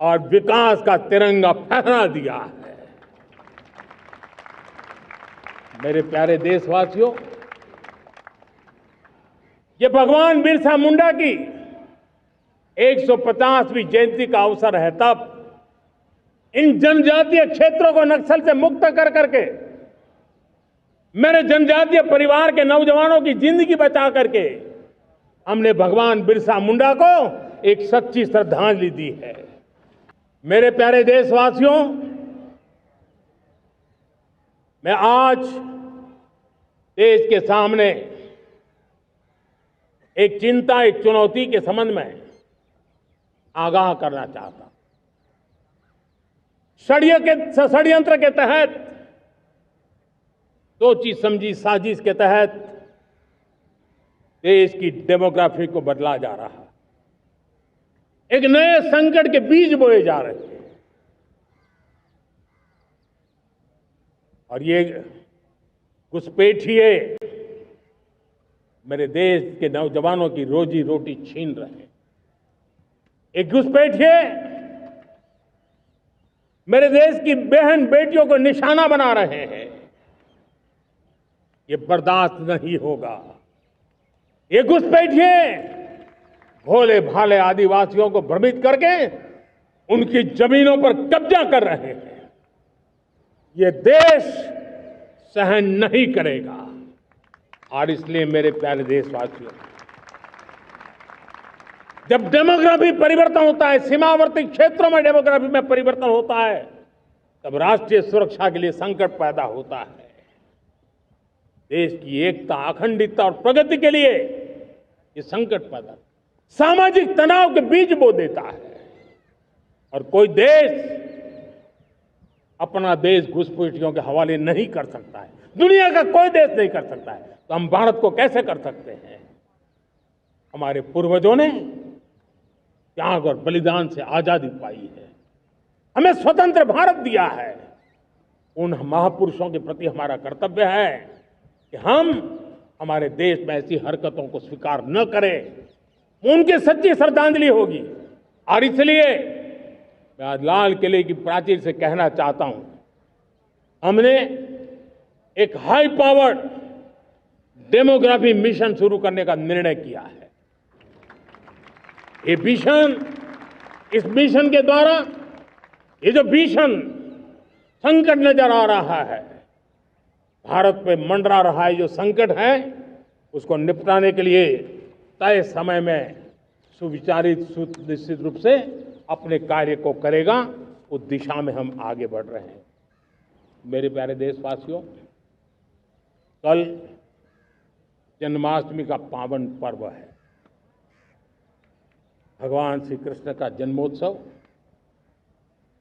और विकास का तिरंगा फहरा दिया है। मेरे प्यारे देशवासियों, ये भगवान बिरसा मुंडा की 150वीं जयंती का अवसर है। तब इन जनजातीय क्षेत्रों को नक्सल से मुक्त कर करके, मेरे जनजातीय परिवार के नौजवानों की जिंदगी बचा करके हमने भगवान बिरसा मुंडा को एक सच्ची श्रद्धांजलि दी है। मेरे प्यारे देशवासियों, मैं आज देश के सामने एक चिंता, एक चुनौती के संबंध में आगाह करना चाहता हूं। षड्यंत्र के तहत, सोची समझी साजिश के तहत देश की डेमोग्राफी को बदला जा रहा है। एक नए संकट के बीज बोए जा रहे हैं। और ये घुसपैठिए मेरे देश के नौजवानों की रोजी रोटी छीन रहे हैं। एक घुसपैठिए मेरे देश की बहन बेटियों को निशाना बना रहे हैं। ये बर्दाश्त नहीं होगा। ये घुसपैठिए भोले भाले आदिवासियों को भ्रमित करके उनकी जमीनों पर कब्जा कर रहे हैं। ये देश सहन नहीं करेगा। और इसलिए मेरे प्यारे देशवासियों, जब डेमोग्राफी परिवर्तन होता है, सीमावर्ती क्षेत्रों में डेमोग्राफी में परिवर्तन होता है, तब राष्ट्रीय सुरक्षा के लिए संकट पैदा होता है। देश की एकता, अखंडता और प्रगति के लिए ये संकट पैदा, सामाजिक तनाव के बीज बो देता है। और कोई देश अपना देश घुसपैठियों के हवाले नहीं कर सकता है। दुनिया का कोई देश नहीं कर सकता है, तो हम भारत को कैसे कर सकते हैं? हमारे पूर्वजों ने त्याग और बलिदान से आजादी पाई है, हमें स्वतंत्र भारत दिया है। उन महापुरुषों के प्रति हमारा कर्तव्य है कि हम हमारे देश में ऐसी हरकतों को स्वीकार न करें। उनकी सच्ची श्रद्धांजलि होगी। और इसलिए मैं आज लाल किले की प्राचीर से कहना चाहता हूं, हमने एक हाई पावर्ड डेमोग्राफी मिशन शुरू करने का निर्णय किया है। ये मिशन, इस मिशन के द्वारा ये जो भीषण संकट नजर आ रहा है, भारत पे मंडरा रहा है जो संकट है, उसको निपटाने के लिए तय समय में सुविचारित, सुनिश्चित रूप से अपने कार्य को करेगा। उस दिशा में हम आगे बढ़ रहे हैं। मेरे प्यारे देशवासियों, कल जन्माष्टमी का पावन पर्व है। भगवान श्री कृष्ण का जन्मोत्सव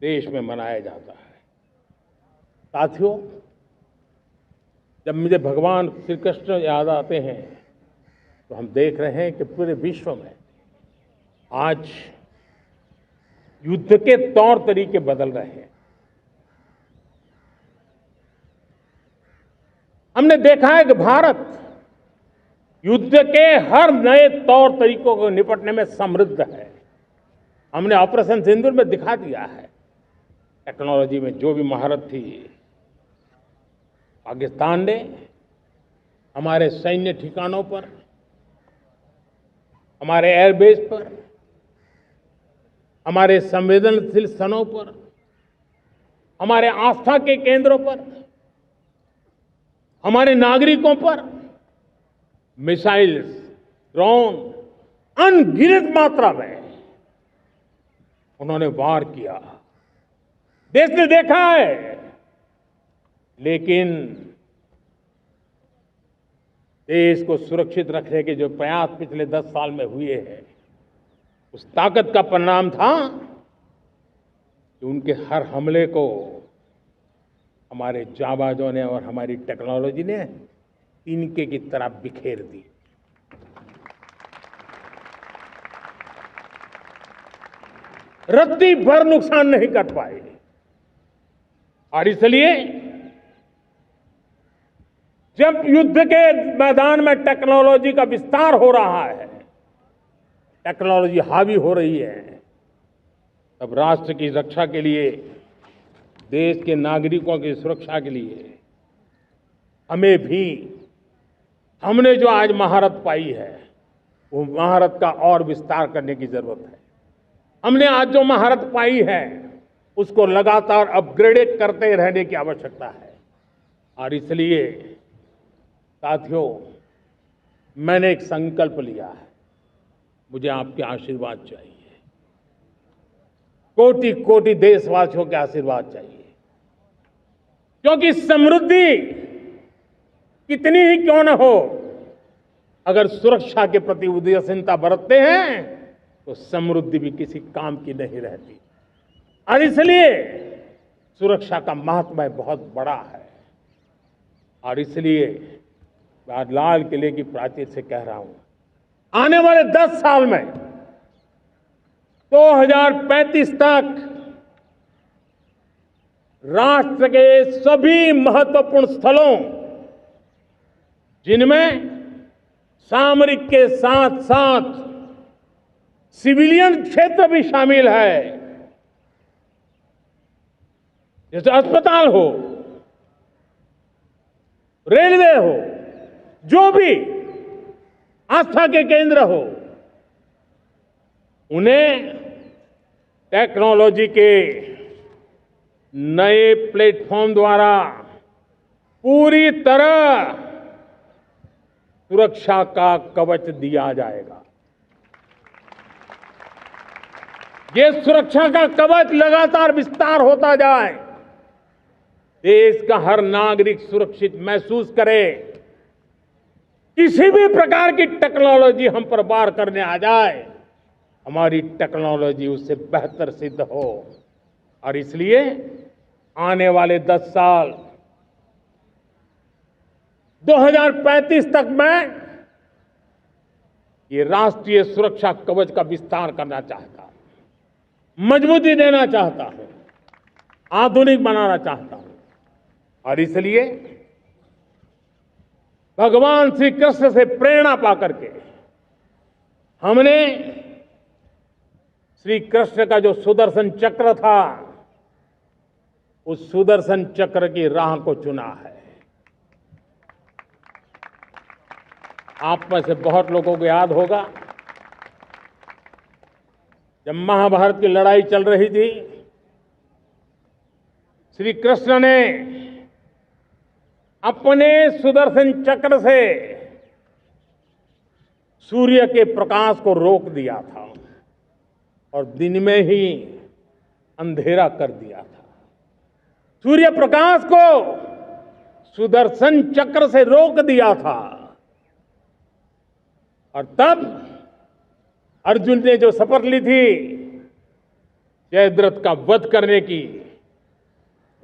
देश में मनाया जाता है। साथियों, जब मुझे भगवान श्री कृष्ण याद आते हैं तो हम देख रहे हैं कि पूरे विश्व में आज युद्ध के तौर तरीके बदल रहे हैं। हमने देखा है कि भारत युद्ध के हर नए तौर तरीकों को निपटने में समृद्ध है। हमने ऑपरेशन सिंदूर में दिखा दिया है टेक्नोलॉजी में जो भी महारत थी, पाकिस्तान ने हमारे सैन्य ठिकानों पर, हमारे एयरबेस पर, हमारे संवेदनशील स्थलों पर, हमारे आस्था के केंद्रों पर, हमारे नागरिकों पर मिसाइल्स, ड्रोन अनगिनत मात्रा में उन्होंने वार किया। देश ने देखा है, लेकिन देश को सुरक्षित रखने के जो प्रयास पिछले 10 साल में हुए हैं, उस ताकत का परिणाम था कि उनके हर हमले को हमारे जाबाजों ने और हमारी टेक्नोलॉजी ने तिनके की तरह बिखेर दी। रत्ती भर नुकसान नहीं कर पाए। और इसलिए जब युद्ध के मैदान में टेक्नोलॉजी का विस्तार हो रहा है, टेक्नोलॉजी हावी हो रही है, तब राष्ट्र की रक्षा के लिए, देश के नागरिकों की सुरक्षा के लिए हमें भी, हमने जो आज महारत पाई है, वो महारत का और विस्तार करने की जरूरत है। हमने आज जो महारत पाई है, उसको लगातार अपग्रेड करते रहने की आवश्यकता है। और इसलिए साथियों, मैंने एक संकल्प लिया है, मुझे आपके आशीर्वाद चाहिए, कोटि कोटि देशवासियों के आशीर्वाद चाहिए। क्योंकि समृद्धि कितनी ही क्यों न हो, अगर सुरक्षा के प्रति उदासीनता बरतते हैं तो समृद्धि भी किसी काम की नहीं रहती। और इसलिए सुरक्षा का महत्व बहुत बड़ा है। और इसलिए मैं आज लाल किले की प्राचीर से कह रहा हूं, आने वाले 10 साल में 2035 तक राष्ट्र के सभी महत्वपूर्ण स्थलों, जिनमें सामरिक के साथ साथ सिविलियन क्षेत्र भी शामिल है, जैसे अस्पताल हो, रेलवे हो, जो भी आस्था के केंद्र हो, उन्हें टेक्नोलॉजी के नए प्लेटफॉर्म द्वारा पूरी तरह सुरक्षा का कवच दिया जाएगा। ये सुरक्षा का कवच लगातार विस्तार होता जाए, देश का हर नागरिक सुरक्षित महसूस करे। किसी भी प्रकार की टेक्नोलॉजी हम पर वार करने आ जाए, हमारी टेक्नोलॉजी उससे बेहतर सिद्ध हो। और इसलिए आने वाले 10 साल 2035 तक मैं ये राष्ट्रीय सुरक्षा कवच का विस्तार करना चाहता हूं, मजबूती देना चाहता हूं, आधुनिक बनाना चाहता हूं। और इसलिए भगवान श्री कृष्ण से प्रेरणा पाकर के हमने श्री कृष्ण का जो सुदर्शन चक्र था, उस सुदर्शन चक्र की राह को चुना है। आप में से बहुत लोगों को याद होगा, जब महाभारत की लड़ाई चल रही थी, श्री कृष्ण ने अपने सुदर्शन चक्र से सूर्य के प्रकाश को रोक दिया था और दिन में ही अंधेरा कर दिया था। सूर्य प्रकाश को सुदर्शन चक्र से रोक दिया था। और तब अर्जुन ने जो शपथ ली थी जयद्रथ का वध करने की,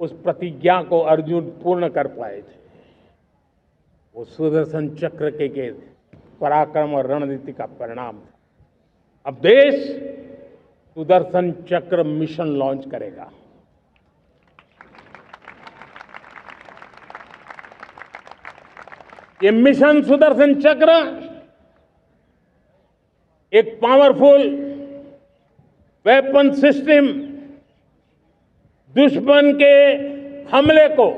उस प्रतिज्ञा को अर्जुन पूर्ण कर पाए थे। वो सुदर्शन चक्र के पराक्रम और रणनीति का परिणाम था। अब देश सुदर्शन चक्र मिशन लॉन्च करेगा। ये मिशन सुदर्शन चक्र एक पावरफुल वेपन सिस्टम दुश्मन के हमले को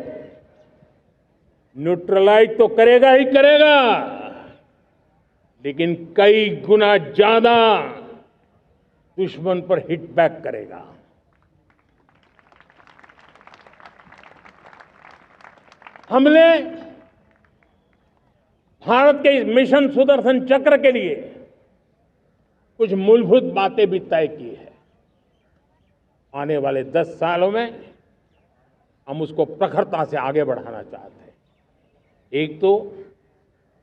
न्यूट्रलाइज तो करेगा ही करेगा, लेकिन कई गुना ज्यादा दुश्मन पर हिट बैक करेगा। हमने भारत के इस मिशन सुदर्शन चक्र के लिए कुछ मूलभूत बातें भी तय की है। आने वाले 10 सालों में हम उसको प्रखरता से आगे बढ़ाना चाहते हैं। एक तो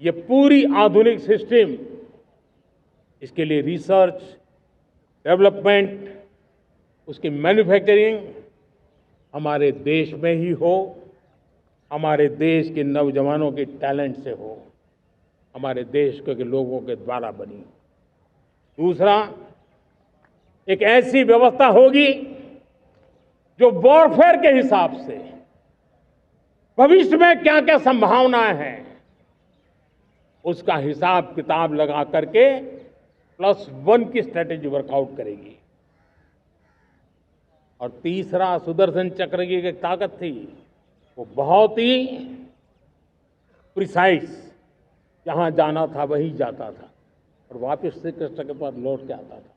ये पूरी आधुनिक सिस्टम, इसके लिए रिसर्च, डेवलपमेंट, उसकी मैन्युफैक्चरिंग हमारे देश में ही हो, हमारे देश के नौजवानों के टैलेंट से हो, हमारे देश के लोगों के द्वारा बनी। दूसरा, एक ऐसी व्यवस्था होगी जो वॉरफेयर के हिसाब से भविष्य में क्या क्या संभावनाएं हैं उसका हिसाब किताब लगा करके +1 की स्ट्रेटेजी वर्कआउट करेगी। और तीसरा, सुदर्शन चक्र की एक ताकत थी, वो बहुत ही प्रिसाइज, जहां जाना था वहीं जाता था और वापस श्री कृष्ण के पास लौट के आता था।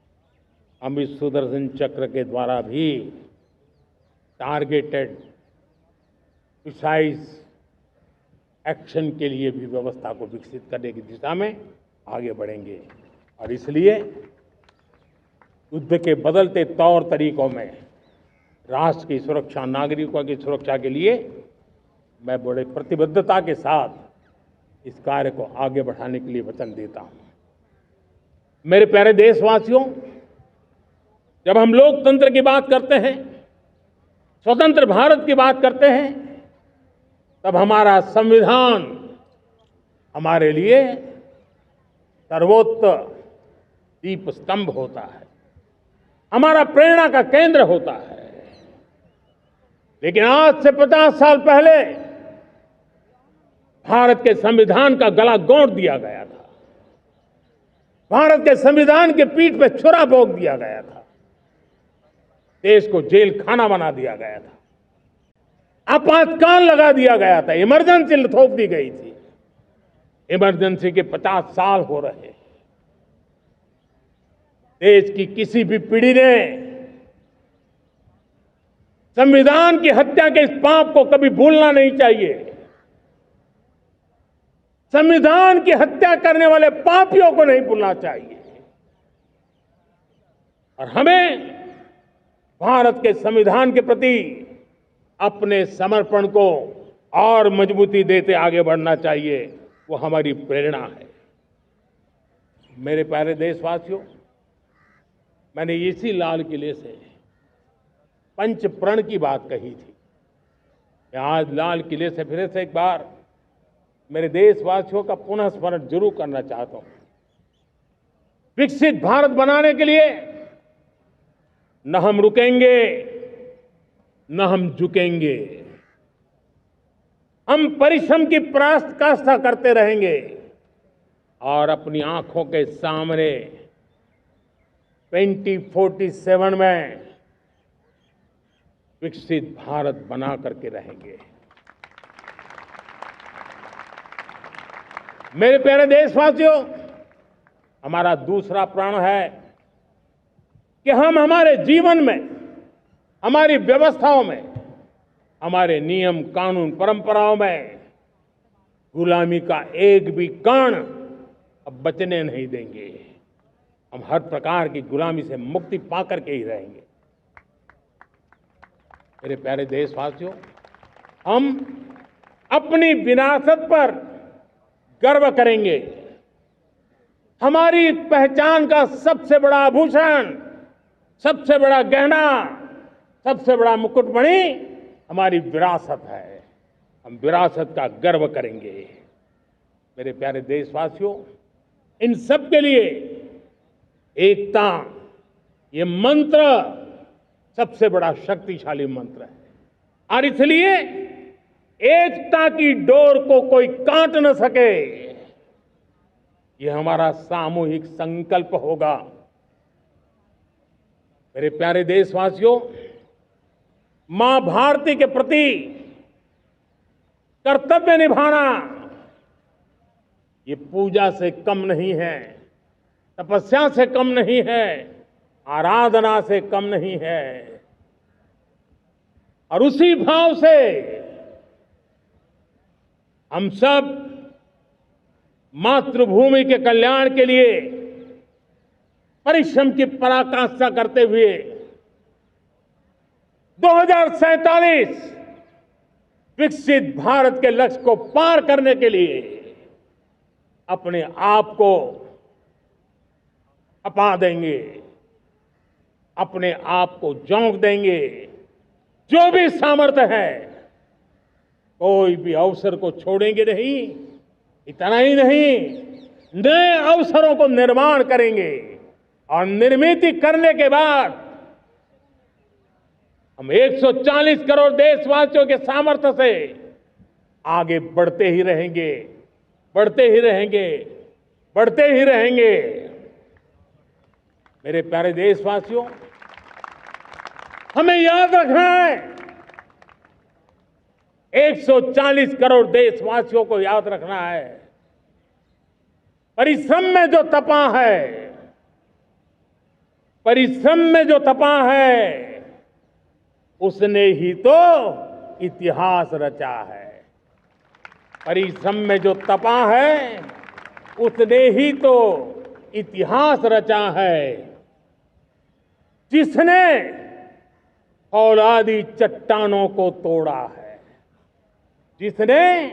हम इस सुदर्शन चक्र के द्वारा भी टारगेटेड प्रिसाइज एक्शन के लिए भी व्यवस्था को विकसित करने की दिशा में आगे बढ़ेंगे। और इसलिए युद्ध के बदलते तौर तरीकों में राष्ट्र की सुरक्षा, नागरिकों की सुरक्षा के लिए मैं बड़े प्रतिबद्धता के साथ इस कार्य को आगे बढ़ाने के लिए वचन देता हूं। मेरे प्यारे देशवासियों, जब हम लोकतंत्र की बात करते हैं, स्वतंत्र भारत की बात करते हैं, तब हमारा संविधान हमारे लिए सर्वोच्च दीप स्तंभ होता है, हमारा प्रेरणा का केंद्र होता है। लेकिन आज से 50 साल पहले भारत के संविधान का गला घोंट दिया गया था, भारत के संविधान के पीठ पे छुरा भोंक दिया गया था, देश को जेल खाना बना दिया गया था, आपातकाल लगा दिया गया था, इमरजेंसी थोप दी गई थी। इमरजेंसी के 50 साल हो रहे। देश की किसी भी पीढ़ी ने संविधान की हत्या के इस पाप को कभी भूलना नहीं चाहिए। संविधान की हत्या करने वाले पापियों को नहीं भूलना चाहिए। और हमें भारत के संविधान के प्रति अपने समर्पण को और मजबूती देते आगे बढ़ना चाहिए। वो हमारी प्रेरणा है। मेरे प्यारे देशवासियों, मैंने इसी लाल किले से पंच प्रण की बात कही थी। मैं आज लाल किले से फिर से एक बार मेरे देशवासियों का पुनः स्मरण जरूर करना चाहता हूं। विकसित भारत बनाने के लिए न हम रुकेंगे, न हम झुकेंगे। हम परिश्रम की पराकाष्ठा करते रहेंगे और अपनी आंखों के सामने 2047 में विकसित भारत बना करके रहेंगे। मेरे प्यारे देशवासियों, हमारा दूसरा प्रण है कि हम हमारे जीवन में, हमारी व्यवस्थाओं में, हमारे नियम कानून परंपराओं में गुलामी का एक भी कण अब बचने नहीं देंगे। हम हर प्रकार की गुलामी से मुक्ति पाकर के ही रहेंगे। मेरे प्यारे देशवासियों, हम अपनी विरासत पर गर्व करेंगे। हमारी पहचान का सबसे बड़ा आभूषण, सबसे बड़ा गहना, सबसे बड़ा मुकुटमणि हमारी विरासत है। हम विरासत का गर्व करेंगे। मेरे प्यारे देशवासियों, इन सब के लिए एकता, ये मंत्र सबसे बड़ा शक्तिशाली मंत्र है। और इसलिए एकता की डोर को कोई काट न सके, ये हमारा सामूहिक संकल्प होगा। मेरे प्यारे देशवासियों, मां भारती के प्रति कर्तव्य निभाना ये पूजा से कम नहीं है, तपस्या से कम नहीं है, आराधना से कम नहीं है। और उसी भाव से हम सब मातृभूमि के कल्याण के लिए परिश्रम की पराकाष्ठा करते हुए 2047 विकसित भारत के लक्ष्य को पार करने के लिए अपने आप को अपा देंगे, अपने आप को झोंक देंगे। जो भी सामर्थ्य है, कोई भी अवसर को छोड़ेंगे नहीं। इतना ही नहीं, नए अवसरों को निर्माण करेंगे और निर्मित करने के बाद हम 140 करोड़ देशवासियों के सामर्थ्य से आगे बढ़ते ही रहेंगे, बढ़ते ही रहेंगे, बढ़ते ही रहेंगे। मेरे प्यारे देशवासियों, हमें याद रखना है, 140 करोड़ देशवासियों को याद रखना है, परिश्रम में जो तपा है, परिश्रम में जो तपा है, उसने ही तो इतिहास रचा है। परिश्रम में जो तपा है, उसने ही तो इतिहास रचा है। जिसने फौलादी चट्टानों को तोड़ा है, जिसने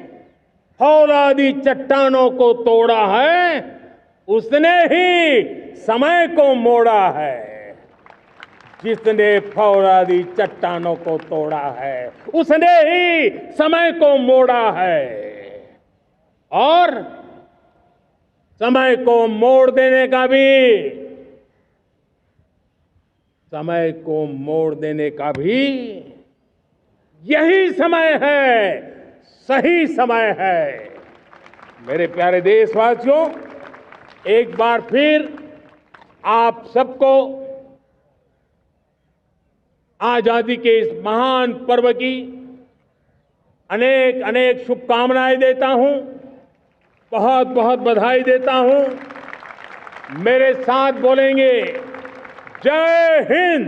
फौलादी चट्टानों को तोड़ा है, उसने ही समय को मोड़ा है। जिसने फौलादी चट्टानों को तोड़ा है, उसने ही समय को मोड़ा है। और समय को मोड़ देने का भी, समय को मोड़ देने का भी यही समय है, सही समय है। मेरे प्यारे देशवासियों, एक बार फिर आप सबको आजादी के इस महान पर्व की अनेक अनेक शुभकामनाएं देता हूं, बहुत बहुत बधाई देता हूं। मेरे साथ बोलेंगे, जय हिंद,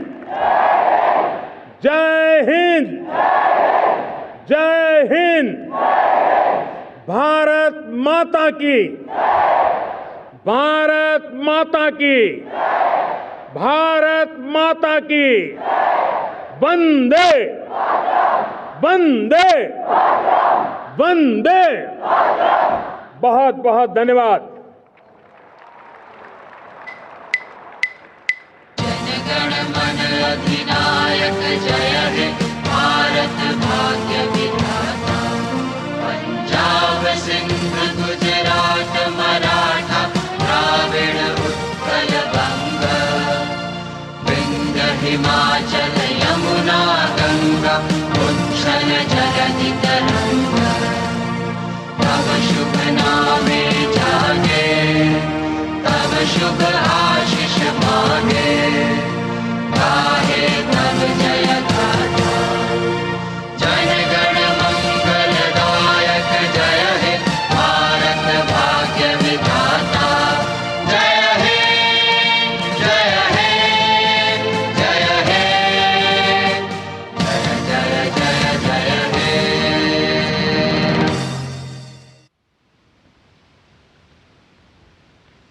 जय हिंद, जय हिंद। भारत माता की, भारत माता की, भारत माता की। वंदे, वंदे, वंदे। बहुत बहुत धन्यवाद। जनगण मन अधिनायक